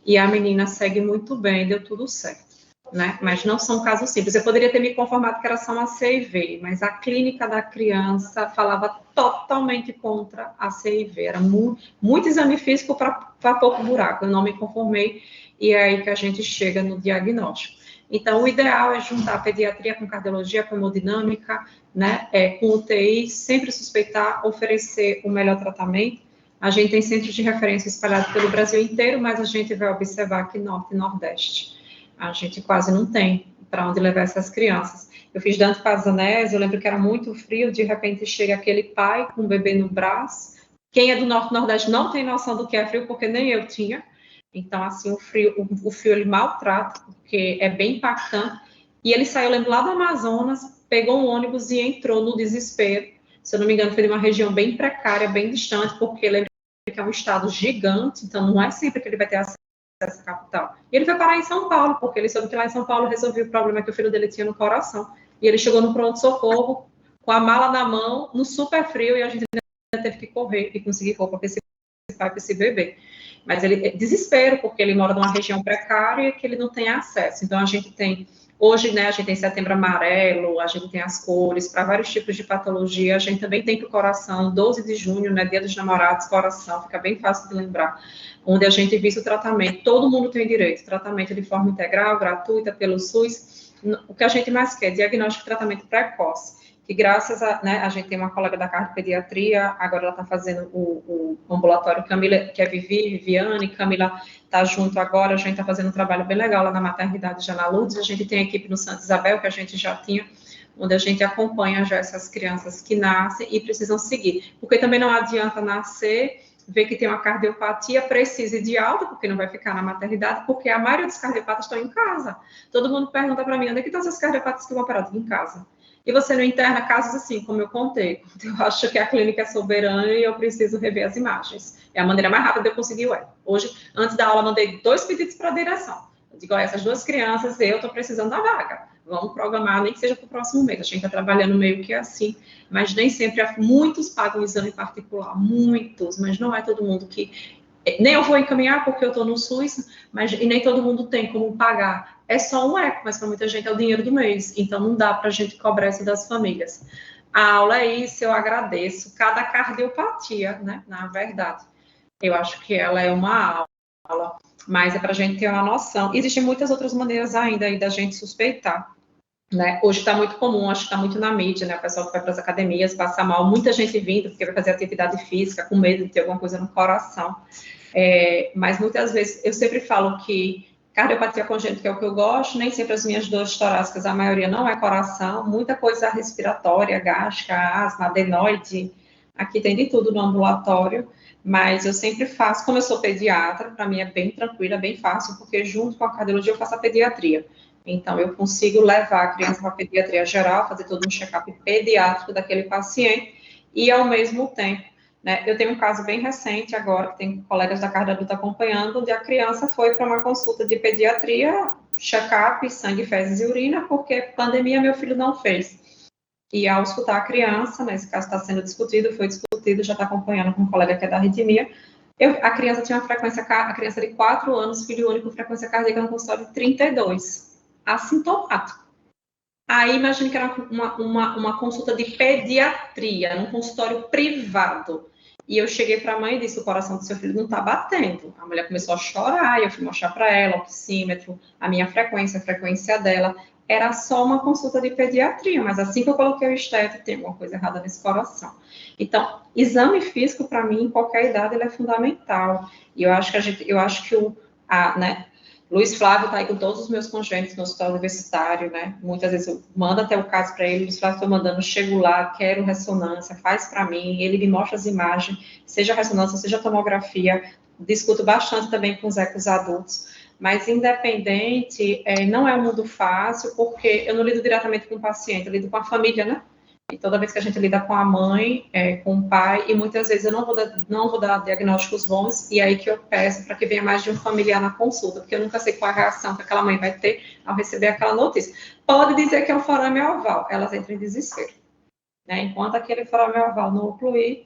S2: e a menina segue muito bem, deu tudo certo, né? Mas não são casos simples. Eu poderia ter me conformado que era só uma CIV, mas a clínica da criança falava totalmente contra a CIV. Era muito exame físico para pouco buraco. Eu não me conformei e é aí que a gente chega no diagnóstico. Então, o ideal é juntar pediatria com cardiologia, com hemodinâmica, né, com UTI, sempre suspeitar, oferecer o melhor tratamento. A gente tem centros de referência espalhados pelo Brasil inteiro, mas a gente vai observar aqui Norte e Nordeste. A gente quase não tem para onde levar essas crianças. Eu fiz Dante Pazanese, eu lembro que era muito frio, de repente chega aquele pai com um bebê no braço. Quem é do Norte e Nordeste não tem noção do que é frio, porque nem eu tinha. Então, assim, o frio ele maltrata, porque é bem impactante. E ele saiu, lembro, lá do Amazonas, pegou um ônibus e entrou no desespero. Se eu não me engano, foi de uma região bem precária, bem distante, porque lembra que é um estado gigante, então não é sempre que ele vai ter acesso à capital. E ele foi parar em São Paulo, porque ele soube que lá em São Paulo resolveu o problema que o filho dele tinha no coração. E ele chegou no pronto-socorro, com a mala na mão, no super frio, e a gente ainda teve que correr e conseguir roupa para esse pai, para esse bebê. Mas ele é desespero, porque ele mora numa região precária que ele não tem acesso. Então, a gente tem, hoje, né, a gente tem Setembro Amarelo, a gente tem as cores, para vários tipos de patologia. A gente também tem para o coração, 12 de junho, né, Dia dos Namorados, coração, fica bem fácil de lembrar, onde a gente visa o tratamento. Todo mundo tem direito, tratamento de forma integral, gratuita, pelo SUS. O que a gente mais quer, diagnóstico e tratamento precoce. Que graças a, né, a gente tem uma colega da cardiopediatria, agora ela está fazendo o ambulatório Camila, que é Viviane, Camila está junto agora, a gente está fazendo um trabalho bem legal lá na maternidade já na Lourdes, a gente tem a equipe no Santa Isabel, que a gente já tinha, onde a gente acompanha já essas crianças que nascem e precisam seguir, porque também não adianta nascer, ver que tem uma cardiopatia, precise de alta, porque não vai ficar na maternidade, porque a maioria dos cardiopatas estão em casa. Todo mundo pergunta para mim, onde é que estão essas cardiopatas que vão operar? Em casa. E você não interna casos assim, como eu contei. Eu acho que a clínica é soberana e eu preciso rever as imagens. É a maneira mais rápida de eu conseguir o eco. Hoje, antes da aula, mandei 2 pedidos para a direção. Eu digo, essas 2 crianças, eu estou precisando da vaga. Vamos programar, nem que seja para o próximo mês. A gente está trabalhando meio que assim, mas nem sempre, muitos pagam o exame particular, muitos, mas não é todo mundo que... Nem eu vou encaminhar porque eu estou no SUS, mas e nem todo mundo tem como pagar. É só um eco, mas para muita gente é o dinheiro do mês, então não dá para a gente cobrar isso das famílias. A aula é isso, eu agradeço. Cada cardiopatia, né, na verdade, eu acho que ela é uma aula, mas é para a gente ter uma noção. Existem muitas outras maneiras ainda aí da gente suspeitar. Né? Hoje está muito comum, acho que está muito na mídia, né? O pessoal que vai para as academias passa mal, muita gente vindo porque vai fazer atividade física com medo de ter alguma coisa no coração. Mas muitas vezes eu sempre falo que cardiopatia congênita, que é o que eu gosto, nem sempre as minhas dores torácicas, a maioria não é coração, muita coisa respiratória, gástrica, asma, adenoide, aqui tem de tudo no ambulatório, mas eu sempre faço, como eu sou pediatra, para mim é bem tranquilo, é bem fácil, porque junto com a cardiologia eu faço a pediatria. Então, eu consigo levar a criança para a pediatria geral, fazer todo um check-up pediátrico daquele paciente, e ao mesmo tempo, né, eu tenho um caso bem recente agora, que tem colegas da carga adulta acompanhando, onde a criança foi para uma consulta de pediatria, check-up, sangue, fezes e urina, porque pandemia meu filho não fez. E ao escutar a criança, né, esse caso está sendo discutido, foi discutido, já está acompanhando com um colega que é da arritmia, a criança tinha uma frequência, a criança de 4 anos, filho único, frequência cardíaca no consultório de 32, assintomático. Aí, imagine que era uma consulta de pediatria, num consultório privado. E eu cheguei para a mãe e disse, o coração do seu filho não está batendo. A mulher começou a chorar, e eu fui mostrar para ela o oxímetro, a minha frequência, a frequência dela. Era só uma consulta de pediatria, mas assim que eu coloquei o esteto, tem alguma coisa errada nesse coração. Então, exame físico, para mim, em qualquer idade, ele é fundamental. E eu acho que né, Luiz Flávio está aí com todos os meus congênitos no hospital universitário, né? Muitas vezes eu mando até o caso para ele, Luiz Flávio estou mandando, chego lá, quero ressonância, faz para mim, ele me mostra as imagens, seja ressonância, seja tomografia, discuto bastante também com os ecos adultos, mas independente, não é um mundo fácil, porque eu não lido diretamente com o paciente, eu lido com a família, né? E toda vez que a gente lida com a mãe, com o pai, e muitas vezes eu não vou dar diagnósticos bons, e aí que eu peço para que venha mais de um familiar na consulta, porque eu nunca sei qual a reação que aquela mãe vai ter ao receber aquela notícia. Pode dizer que é um forame oval, elas entram em desespero. Né? Enquanto aquele forame oval não ocluir,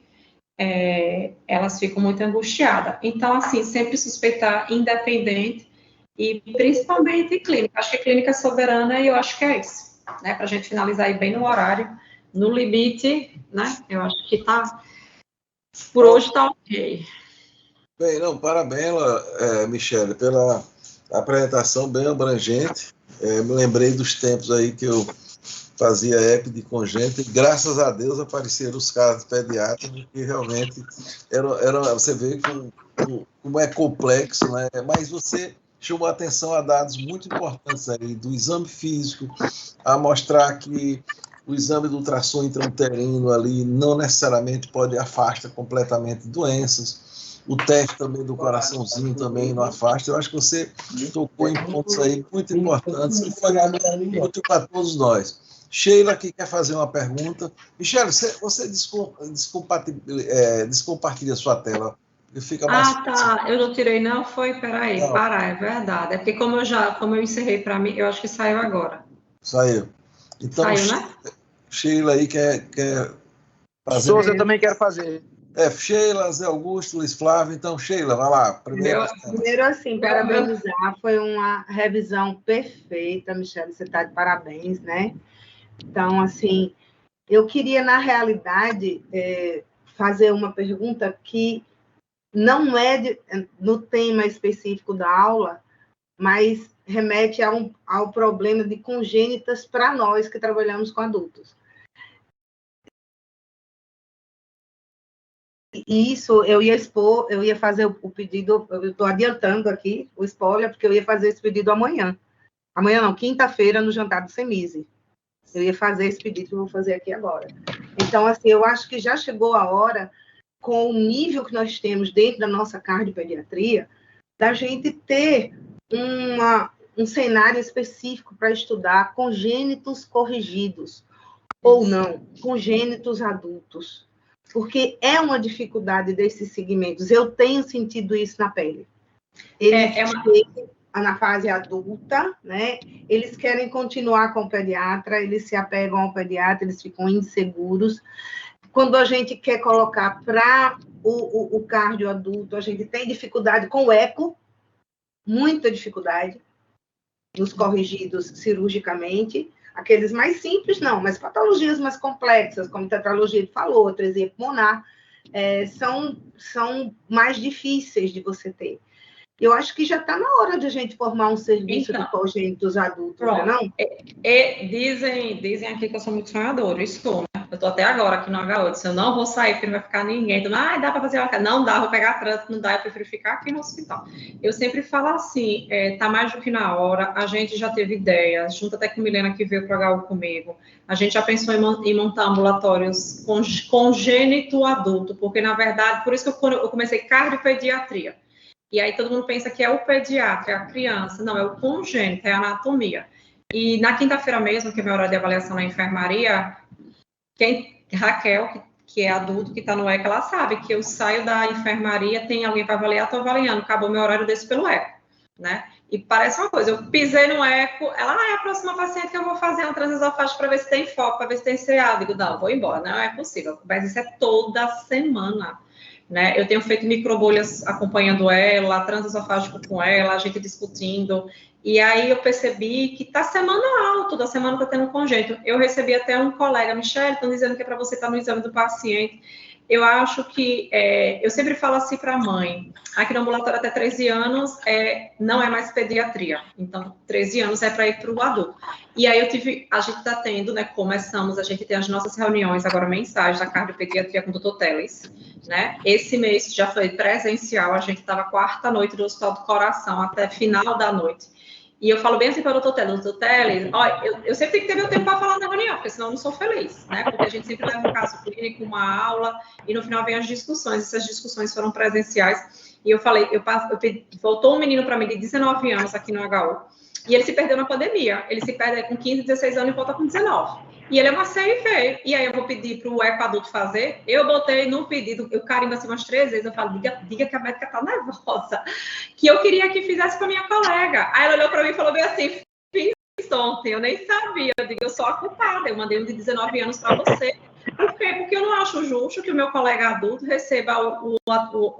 S2: elas ficam muito angustiadas. Então, assim, sempre suspeitar independente, e principalmente clínica. Acho que clínica soberana, e eu acho que é isso. Né? Para a gente finalizar aí bem no horário, no limite, né? Eu acho que tá. Por hoje tá ok.
S1: Bem, não, parabéns, Michele, pela apresentação bem abrangente. Me lembrei dos tempos aí que eu fazia EP de congênito, e graças a Deus apareceram os casos pediátricos, que realmente você vê como é complexo, né? Mas você chamou a atenção a dados muito importantes aí, do exame físico, a mostrar que o exame do ultrassom intrauterino ali não necessariamente afasta completamente doenças, o teste também do coraçãozinho também não afasta. Eu acho que você tocou em pontos aí muito importantes, que foi útil para todos nós. Sheila aqui quer fazer uma pergunta. Michele, você descompartilha sua tela. Fica mais
S2: tá. Eu não tirei, não. Foi? Peraí, é verdade. É porque como eu encerrei para mim, eu acho que saiu agora.
S1: Saiu. Então,
S2: saiu, né?
S1: Sheila aí quer fazer.
S3: Souza, eu também quero fazer.
S1: Sheila, Zé Augusto, Luiz Flávio. Então, Sheila, vai lá.
S4: Primeiro, assim, parabenizar. Foi uma revisão perfeita, Michele. Você está de parabéns, né? Então, assim, eu queria, na realidade, fazer uma pergunta que não é no tema específico da aula, mas remete ao problema de congênitas para nós que trabalhamos com adultos. E isso eu ia expor, eu ia fazer o pedido, eu estou adiantando aqui o spoiler, porque eu ia fazer esse pedido amanhã. Amanhã não, quinta-feira, no jantar do Semise. Eu ia fazer esse pedido que eu vou fazer aqui agora. Então, assim, eu acho que já chegou a hora, com o nível que nós temos dentro da nossa cardiopediatria, da gente ter um cenário específico para estudar congênitos corrigidos, ou não, congênitos adultos, porque é uma dificuldade desses segmentos. Eu tenho sentido isso na pele. Eles chegam na fase adulta, né? Eles querem continuar com o pediatra, eles se apegam ao pediatra, eles ficam inseguros. Quando a gente quer colocar para o cardio adulto, a gente tem dificuldade com o eco, muita dificuldade, nos corrigidos cirurgicamente. Aqueles mais simples, não, mas patologias mais complexas, como tetralogia de Fallot, atresia pulmonar, são mais difíceis de você ter. Eu acho que já está na hora de a gente formar um serviço de congênitos adultos, não é?
S2: Dizem aqui que eu sou muito sonhadora, estou, né? Eu estou até agora aqui no H8, eu não vou sair, porque não vai ficar ninguém. Então, dá para fazer uma... Não dá, vou pegar trânsito, não dá, eu prefiro ficar aqui no hospital. Eu sempre falo assim, tá mais do que na hora, a gente já teve ideias, junto até com a Milena que veio para o HU comigo, a gente já pensou em montar ambulatórios congênito adulto, porque, na verdade, por isso que eu comecei cardiopediatria. E aí todo mundo pensa que é o pediatra, é a criança. Não, é o congênito, é a anatomia. E na quinta-feira mesmo, que é meu horário de avaliação na enfermaria, Raquel, que é adulto, que está no ECA, ela sabe que eu saio da enfermaria, tem alguém para avaliar, estou avaliando, acabou meu horário desse pelo ECO, né? E parece uma coisa, eu pisei no ECO, ela, é a próxima paciente que eu vou fazer uma transesofágica para ver se tem foco, para ver se tem CA. Eu digo, não, vou embora, não é possível. Mas isso é toda semana, né? Eu tenho feito microbolhas acompanhando ela, transesofágico com ela, a gente discutindo. E aí eu percebi que tá semanal, toda semana tá tendo congênito. Eu recebi até um colega, Michele, estão dizendo que é para você estar no exame do paciente. Eu acho que, eu sempre falo assim para a mãe, aqui no ambulatório até 13 anos não é mais pediatria, então 13 anos é para ir para o adulto. E aí a gente está tendo, né, a gente tem as nossas reuniões agora mensais da cardiopediatria com o Dr. Teles, né? Esse mês já foi presencial, a gente estava quarta noite do Hospital do Coração até final da noite. E eu falo bem assim para o doutor Teles, eu sempre tenho que ter meu tempo para falar na reunião, porque senão eu não sou feliz, né? Porque a gente sempre leva um caso clínico, uma aula, e no final vem as discussões. Essas discussões foram presenciais. E eu falei, voltou um menino para mim de 19 anos aqui no HU, e ele se perdeu na pandemia. Ele se perde com 15, 16 anos e volta com 19. E ele é uma CIV. E aí eu vou pedir para o ECO adulto fazer. Eu botei no pedido, eu carimbo assim umas 3 vezes, eu falo, diga que a médica está nervosa, que eu queria que fizesse para minha colega. Aí ela olhou para mim e falou bem assim, fiz ontem, eu nem sabia. Eu digo, eu sou a culpada, eu mandei um de 19 anos para você. Por quê? Porque eu não acho justo que o meu colega adulto receba o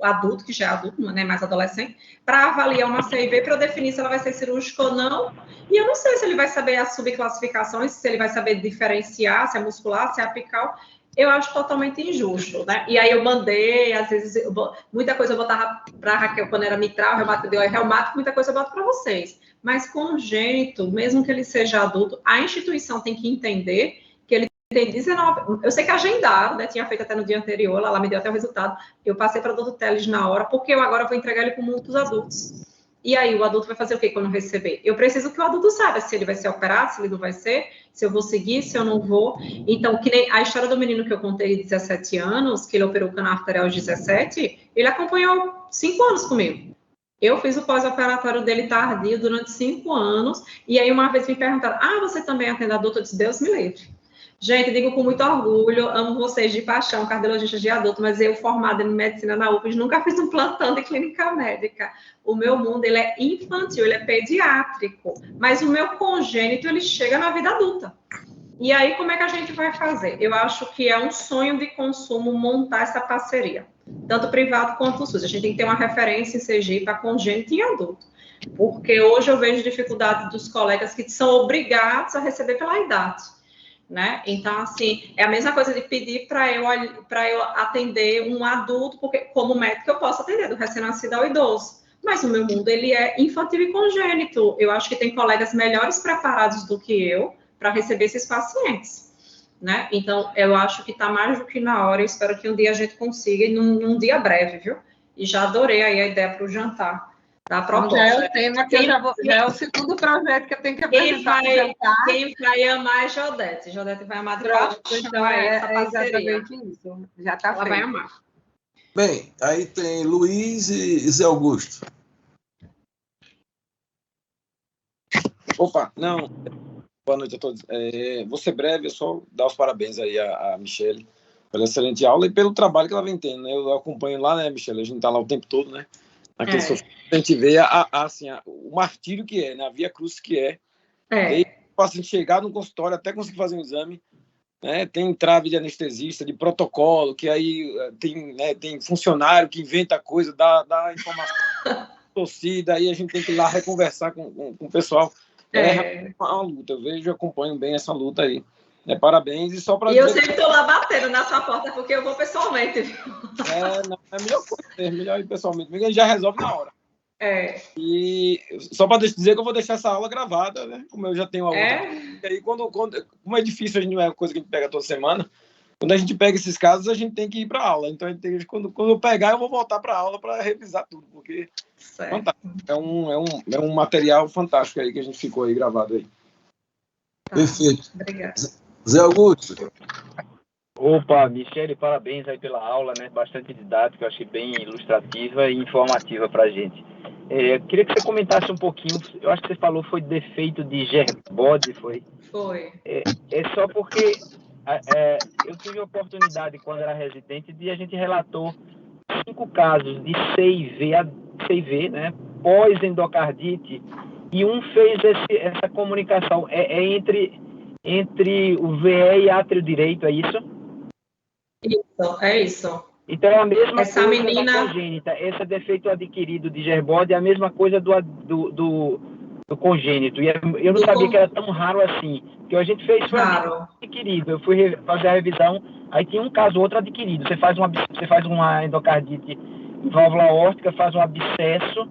S2: adulto, que já é adulto, não é mais adolescente, para avaliar uma CIV, para eu definir se ela vai ser cirúrgica ou não. E eu não sei se ele vai saber as subclassificações, se ele vai saber diferenciar, se é muscular, se é apical. Eu acho totalmente injusto, né? E aí eu mandei, às vezes, muita coisa eu botava para a Raquel quando era mitral, reumático, muita coisa eu boto para vocês. Mas congênito, mesmo que ele seja adulto, a instituição tem que entender que ele tem 19, eu sei que agendaram, né? Tinha feito até no dia anterior, ela me deu até o resultado. Eu passei para o doutor Teles na hora, porque eu agora vou entregar ele com muitos adultos. E aí, o adulto vai fazer o quê quando receber? Eu preciso que o adulto saiba se ele vai ser operado, se ele não vai ser, se eu vou seguir, se eu não vou. Então, que nem a história do menino que eu contei de 17 anos, que ele operou o canal arterial aos 17, ele acompanhou 5 anos comigo. Eu fiz o pós-operatório dele tardio durante 5 anos, e aí uma vez me perguntaram, você também atende adulto? Eu disse, Deus me livre. Gente, digo com muito orgulho, amo vocês de paixão, cardiologistas de adulto, mas eu, formada em medicina na UFES, nunca fiz um plantão de clínica médica. O meu mundo, ele é infantil, ele é pediátrico, mas o meu congênito, ele chega na vida adulta. E aí, como é que a gente vai fazer? Eu acho que é um sonho de consumo montar essa parceria, tanto privado quanto SUS. A gente tem que ter uma referência em Sergipe para congênito e adulto, porque hoje eu vejo dificuldade dos colegas que são obrigados a receber pela idade. Né? Então, assim, é a mesma coisa de pedir para eu atender um adulto, porque como médico eu posso atender do recém-nascido ao idoso, mas o meu mundo, ele é infantil e congênito. Eu acho que tem colegas melhores preparados do que eu para receber esses pacientes, né? Então, eu acho que está mais do que na hora, eu espero que um dia a gente consiga, e num dia breve, viu? E já adorei aí a ideia para o jantar. Da proposta.
S4: Já é o tema que já é o segundo projeto que eu tenho que apresentar.
S2: Quem vai amar é Jodete. Jodete vai amar de paixão.
S4: Então é exatamente isso. Já está feito. Ela vai amar.
S1: Bem, aí tem Luiz e Zé Augusto.
S3: Opa, não. Boa noite a todos. Vou ser breve, é só dar os parabéns aí à Michele pela excelente aula e pelo trabalho que ela vem tendo, né? Eu acompanho lá, né, Michele? A gente está lá o tempo todo, né? Aquele a gente vê o martírio que é, né? A via cruz que é. Desde o paciente chegar no consultório até conseguir fazer um exame, né? Tem trave de anestesista, de protocolo, que aí tem funcionário que inventa coisa, dá informação torcida, aí a gente tem que ir lá reconversar com o pessoal. É uma luta, eu acompanho bem essa luta aí. Parabéns e só para.
S2: E eu sempre estou lá batendo na sua porta, porque eu vou pessoalmente.
S3: É melhor coisa, é melhor ir pessoalmente, porque a gente já resolve na hora. E só para dizer que eu vou deixar essa aula gravada, né? Como eu já tenho a outra. E aí, como é difícil, a gente não é uma coisa que a gente pega toda semana. Quando a gente pega esses casos, a gente tem que ir para a aula. Então, quando eu pegar, eu vou voltar para a aula para revisar tudo, porque é um material fantástico aí que a gente ficou aí gravado aí.
S1: Perfeito.
S2: Obrigada.
S1: Zé Augusto.
S5: Opa, Michele, parabéns aí pela aula, né? Bastante didática, eu achei bem ilustrativa e informativa para a gente. Eu queria que você comentasse um pouquinho, eu acho que você falou foi defeito de Gerbode, foi?
S2: Foi.
S5: É só porque eu tive a oportunidade, quando era residente, de a gente relatou 5 casos de CIV, né, pós-endocardite, e um fez essa comunicação. Entre o VE e átrio direito, é isso?
S2: Isso, é isso.
S5: Então, é a mesma
S2: Essa
S5: coisa
S2: menina...
S5: da congênita. Esse defeito adquirido de Gerbode é a mesma coisa do congênito. E eu não sabia que era tão raro assim. Porque a gente fez foi adquirido. Eu fui fazer a revisão, aí tinha um caso, outro adquirido. Você faz uma endocardite em válvula aórtica, faz um abscesso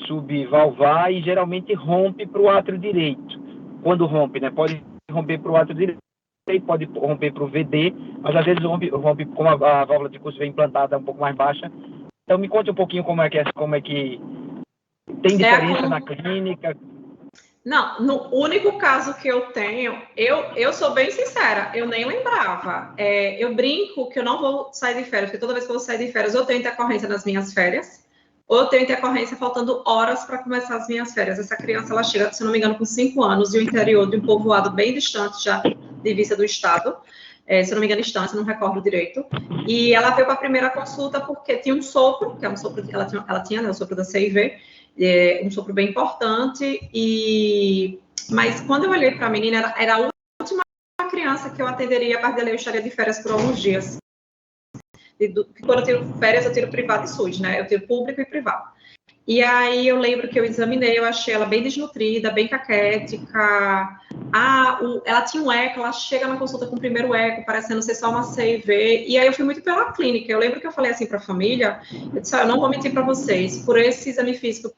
S5: subvalvar e geralmente rompe para o átrio direito. Quando rompe, né? Pode romper para o átrio direito, pode romper para o VD, mas às vezes rompe como a válvula de curso vem implantada um pouco mais baixa. Então me conte um pouquinho como é que tem diferença na clínica.
S2: Não, no único caso que eu tenho, eu sou bem sincera, eu nem lembrava. Eu brinco que eu não vou sair de férias, porque toda vez que eu vou sair de férias, eu tenho intercorrência nas minhas férias, ou eu tenho intercorrência faltando horas para começar as minhas férias. Essa criança, ela chega, se não me engano, com 5 anos, de um interior de um povoado bem distante já de vista do estado, se não me engano, distante, não recordo direito, e ela veio para a primeira consulta porque tinha um sopro, que é um sopro, ela tinha né, o sopro da CIV, um sopro bem importante, mas quando eu olhei para a menina, era a última criança que eu atenderia a partir dali, eu estaria de férias por alguns dias. Quando eu tiro férias, eu tiro privado e SUS, né? Eu tiro público e privado. E aí eu lembro que eu examinei, eu achei ela bem desnutrida, bem caquética. Ela tinha um eco, ela chega na consulta com o primeiro eco, parecendo ser só uma CIV. E aí eu fui muito pela clínica. Eu lembro que eu falei assim para a família, eu disse, eu não vou mentir para vocês, por esse exame físico,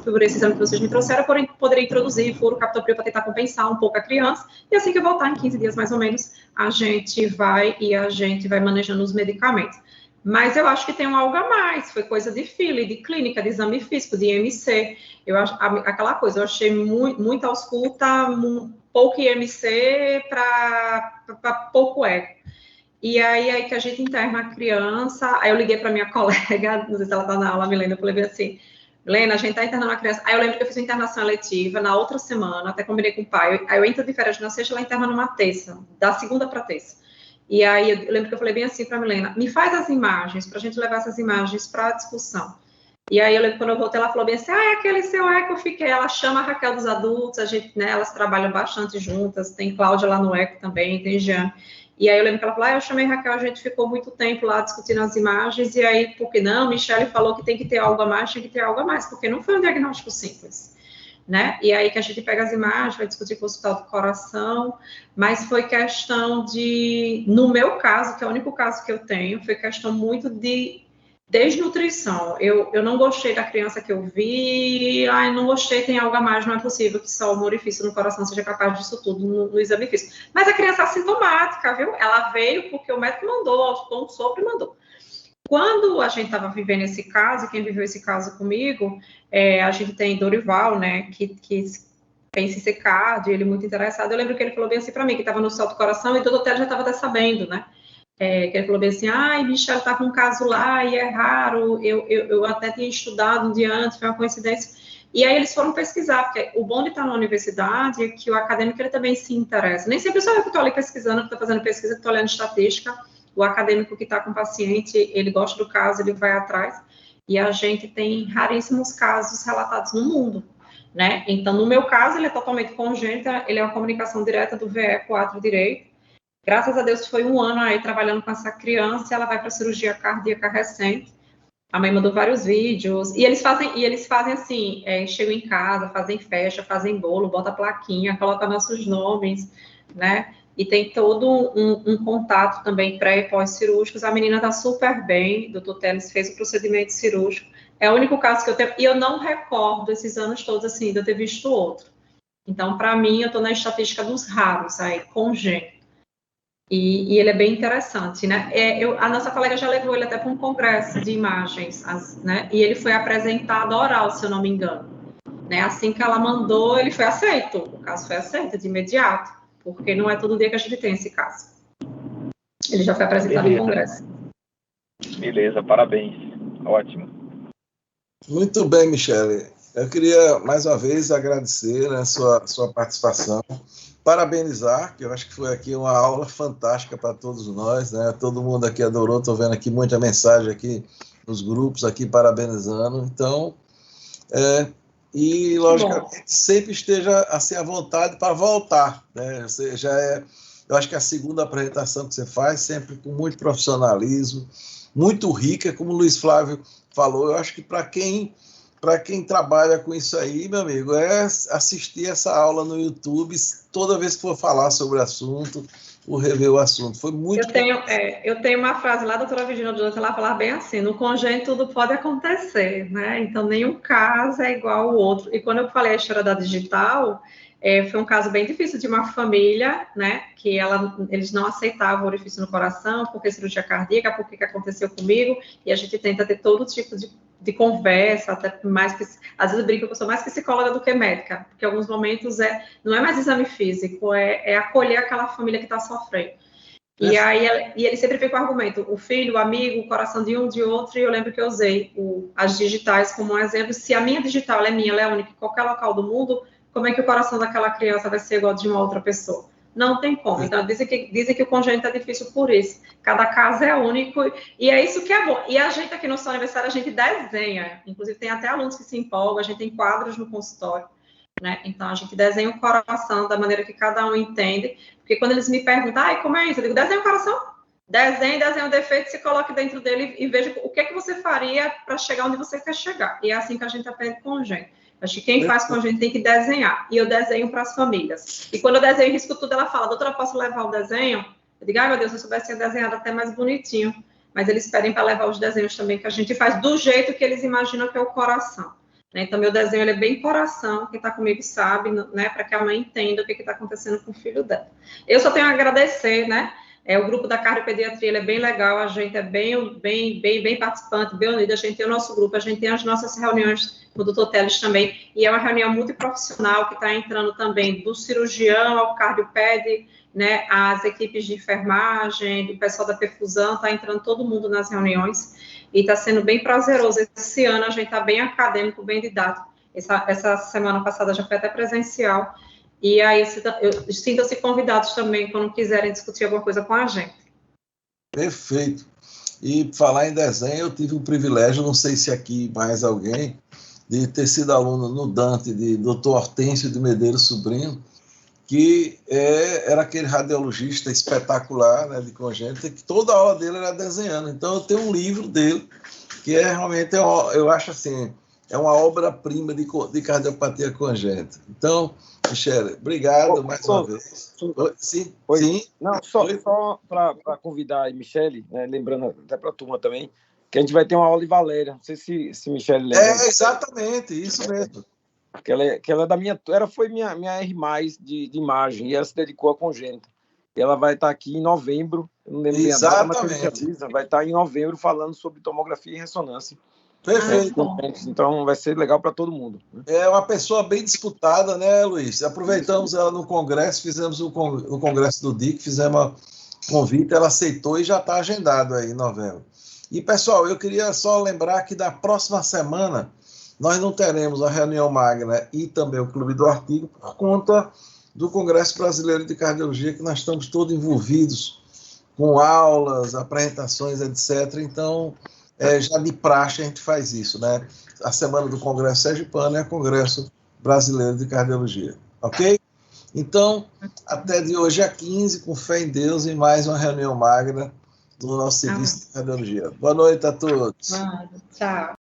S2: por esse exame que vocês me trouxeram, eu poderia introduzir furo captopril para tentar compensar um pouco a criança. E assim que eu voltar, em 15 dias mais ou menos, a gente vai manejando os medicamentos. Mas eu acho que tem algo a mais, foi coisa de fila, de clínica, de exame físico, de IMC. Eu acho aquela coisa, eu achei muita ausculta, pouco IMC para pouco eco. E aí que a gente interna a criança, aí eu liguei para minha colega, não sei se ela está na aula, Milena, eu falei assim, Milena, a gente está internando a criança. Aí eu lembro que eu fiz uma internação eletiva na outra semana, até combinei com o pai, aí eu entro de férias na sexta, ela interna numa terça, da segunda para terça. E aí eu lembro que eu falei bem assim para a Milena, me faz as imagens, para a gente levar essas imagens para a discussão. E aí eu lembro que quando eu voltei, ela falou bem assim, aquele seu eco, eu fiquei, ela chama a Raquel dos adultos, a gente, né, elas trabalham bastante juntas, tem Cláudia lá no eco também, tem Jean. E aí eu lembro que ela falou, eu chamei a Raquel, a gente ficou muito tempo lá discutindo as imagens, e aí, por que não? Michele falou que tem que ter algo a mais, tem que ter algo a mais, porque não foi um diagnóstico simples. Né? E aí que a gente pega as imagens, vai discutir com o Hospital do Coração, mas foi questão de, no meu caso, que é o único caso que eu tenho, foi questão muito de desnutrição. Eu não gostei da criança que eu vi, não gostei, tem algo a mais, não é possível que só o orifício no coração seja capaz disso tudo no exame físico. Mas a criança é assintomática, viu? Ela veio porque o médico mandou, aos um sopro e mandou. Quando a gente estava vivendo esse caso, quem viveu esse caso comigo, a gente tem Dorival, né, que pensa em ser cardio, ele muito interessado. Eu lembro que ele falou bem assim para mim, que estava no céu do coração, e todo o hotel já estava até sabendo, né, que ele falou bem assim, Michelle está com um caso lá, e é raro, eu até tinha estudado um dia antes, foi uma coincidência. E aí eles foram pesquisar, porque o bom de estar na universidade é que o acadêmico ele também se interessa. Nem sempre sou eu que estou ali pesquisando, que estou fazendo pesquisa, que estou olhando estatística. O acadêmico que está com o paciente, ele gosta do caso, ele vai atrás, e a gente tem raríssimos casos relatados no mundo, né? Então, no meu caso, ele é totalmente congênito, ele é uma comunicação direta do VE com o átrio direito. Graças a Deus, foi um ano aí trabalhando com essa criança, e ela vai para a cirurgia cardíaca recente. A mãe mandou vários vídeos, e eles fazem assim, chegam em casa, fazem festa, fazem bolo, bota plaquinha, coloca nossos nomes, né? E tem todo um contato também pré e pós-cirúrgicos. A menina está super bem, o doutor Teles fez o procedimento cirúrgico. É o único caso que eu tenho, e eu não recordo esses anos todos, assim, de eu ter visto outro. Então, para mim, eu estou na estatística dos raros, aí, congênito. E ele é bem interessante, né? A nossa colega já levou ele até para um congresso de imagens, né? E ele foi apresentado oral, se eu não me engano. Né? Assim que ela mandou, ele foi aceito. O caso foi aceito de imediato. Porque não é todo dia que a gente tem esse caso. Ele já foi apresentado no Congresso.
S5: Beleza, parabéns. Ótimo.
S1: Muito bem, Michele. Eu queria, mais uma vez, agradecer, né, sua participação, parabenizar, que eu acho que foi aqui uma aula fantástica para todos nós, né? Todo mundo aqui adorou, estou vendo aqui muita mensagem aqui nos grupos, aqui parabenizando. Então, e, logicamente, sempre esteja assim à vontade para voltar, né? Você já eu acho que a segunda apresentação que você faz, sempre com muito profissionalismo, muito rica, como o Luiz Flávio falou. Eu acho que para quem trabalha com isso aí, meu amigo, é assistir essa aula no YouTube toda vez que for falar sobre o assunto, ou rever o assunto. Foi muito...
S2: Eu tenho uma frase lá, doutora Virginia Jonathan, ela fala bem assim: no congênito tudo pode acontecer, né? Então, nenhum caso é igual ao outro. E quando eu falei a história da digital, foi um caso bem difícil de uma família, né? Que eles não aceitavam o orifício no coração, porque cirurgia cardíaca, porque que aconteceu comigo, e a gente tenta ter todo tipo de conversa, até mais que, às vezes eu brinco que eu sou mais psicóloga do que médica, porque em alguns momentos não é mais exame físico, é acolher aquela família que está sofrendo. E aí ele sempre fica com o argumento: o filho, o amigo, o coração de um, de outro. E eu lembro que eu usei as digitais como um exemplo. Se a minha digital é minha, ela é única em qualquer local do mundo, como é que o coração daquela criança vai ser igual de uma outra pessoa? Não tem como. Então, dizem que o congênito é difícil por isso. Cada caso é único, e é isso que é bom. E a gente aqui no Seu Aniversário, a gente desenha. Inclusive, tem até alunos que se empolgam, a gente tem quadros no consultório, né? Então, a gente desenha o coração da maneira que cada um entende. Porque quando eles me perguntam, como é isso? Eu digo, desenha o coração. Desenha o defeito, se coloque dentro dele e veja o que é que você faria para chegar onde você quer chegar. E é assim que a gente aprende congênito. Acho que quem faz congênito tem que desenhar. E eu desenho para as famílias. E quando eu desenho, risco tudo, ela fala: doutora, posso levar o desenho? Eu digo, meu Deus, se eu soubesse, tinha desenhado até mais bonitinho. Mas eles pedem para levar os desenhos também, que a gente faz do jeito que eles imaginam que é o coração. Então, meu desenho ele é bem coração, quem está comigo sabe, né, para que a mãe entenda o que está acontecendo com o filho dela. Eu só tenho a agradecer, né? O grupo da cardiopediatria ele é bem legal, a gente é bem participante, bem unido, a gente tem o nosso grupo, a gente tem as nossas reuniões com o doutor Teles também, e é uma reunião multiprofissional que está entrando também do cirurgião ao cardioped, né, as equipes de enfermagem, do pessoal da perfusão, está entrando todo mundo nas reuniões, e está sendo bem prazeroso. Esse ano a gente está bem acadêmico, bem didático. Essa semana passada já foi até presencial. E aí sintam-se convidados também quando quiserem discutir alguma coisa com a gente.
S1: Perfeito. E falar em desenho, eu tive o privilégio, não sei se aqui mais alguém, de ter sido aluno no Dante, de Dr. Hortêncio de Medeiros Sobrinho, que era aquele radiologista espetacular, né, de congênito, que toda a aula dele era desenhando. Então, eu tenho um livro dele, que realmente, eu acho assim, é uma obra-prima de cardiopatia congênita. Então, Michele, obrigado mais uma vez. Sim? Sim?
S3: Não, só para convidar a Michele, né, lembrando até para a turma também, que a gente vai ter uma aula de Valéria. Não sei se Michele lembra.
S1: Exatamente, isso mesmo.
S3: Que ela é da minha... Ela foi minha R+, de imagem, e ela se dedicou a congênita. E ela vai estar aqui em novembro, eu não lembro bem a data, mas vai estar em novembro falando sobre tomografia e ressonância.
S1: Perfeito.
S3: Então vai ser legal para todo mundo.
S1: É uma pessoa bem disputada, né, Luiz? Aproveitamos ela no congresso, fizemos no congresso do DIC, fizemos um convite, ela aceitou e já está agendado aí em novembro. E, pessoal, eu queria só lembrar que da próxima semana nós não teremos a reunião magna e também o Clube do Artigo por conta do Congresso Brasileiro de Cardiologia, que nós estamos todos envolvidos com aulas, apresentações, etc. Então, já de praxe a gente faz isso, né? A semana do Congresso Sergipano é o Congresso Brasileiro de Cardiologia, ok? Então, até de hoje a 15, com fé em Deus, e mais uma reunião magna do nosso serviço de cardiologia. Boa noite a todos.
S2: Tchau.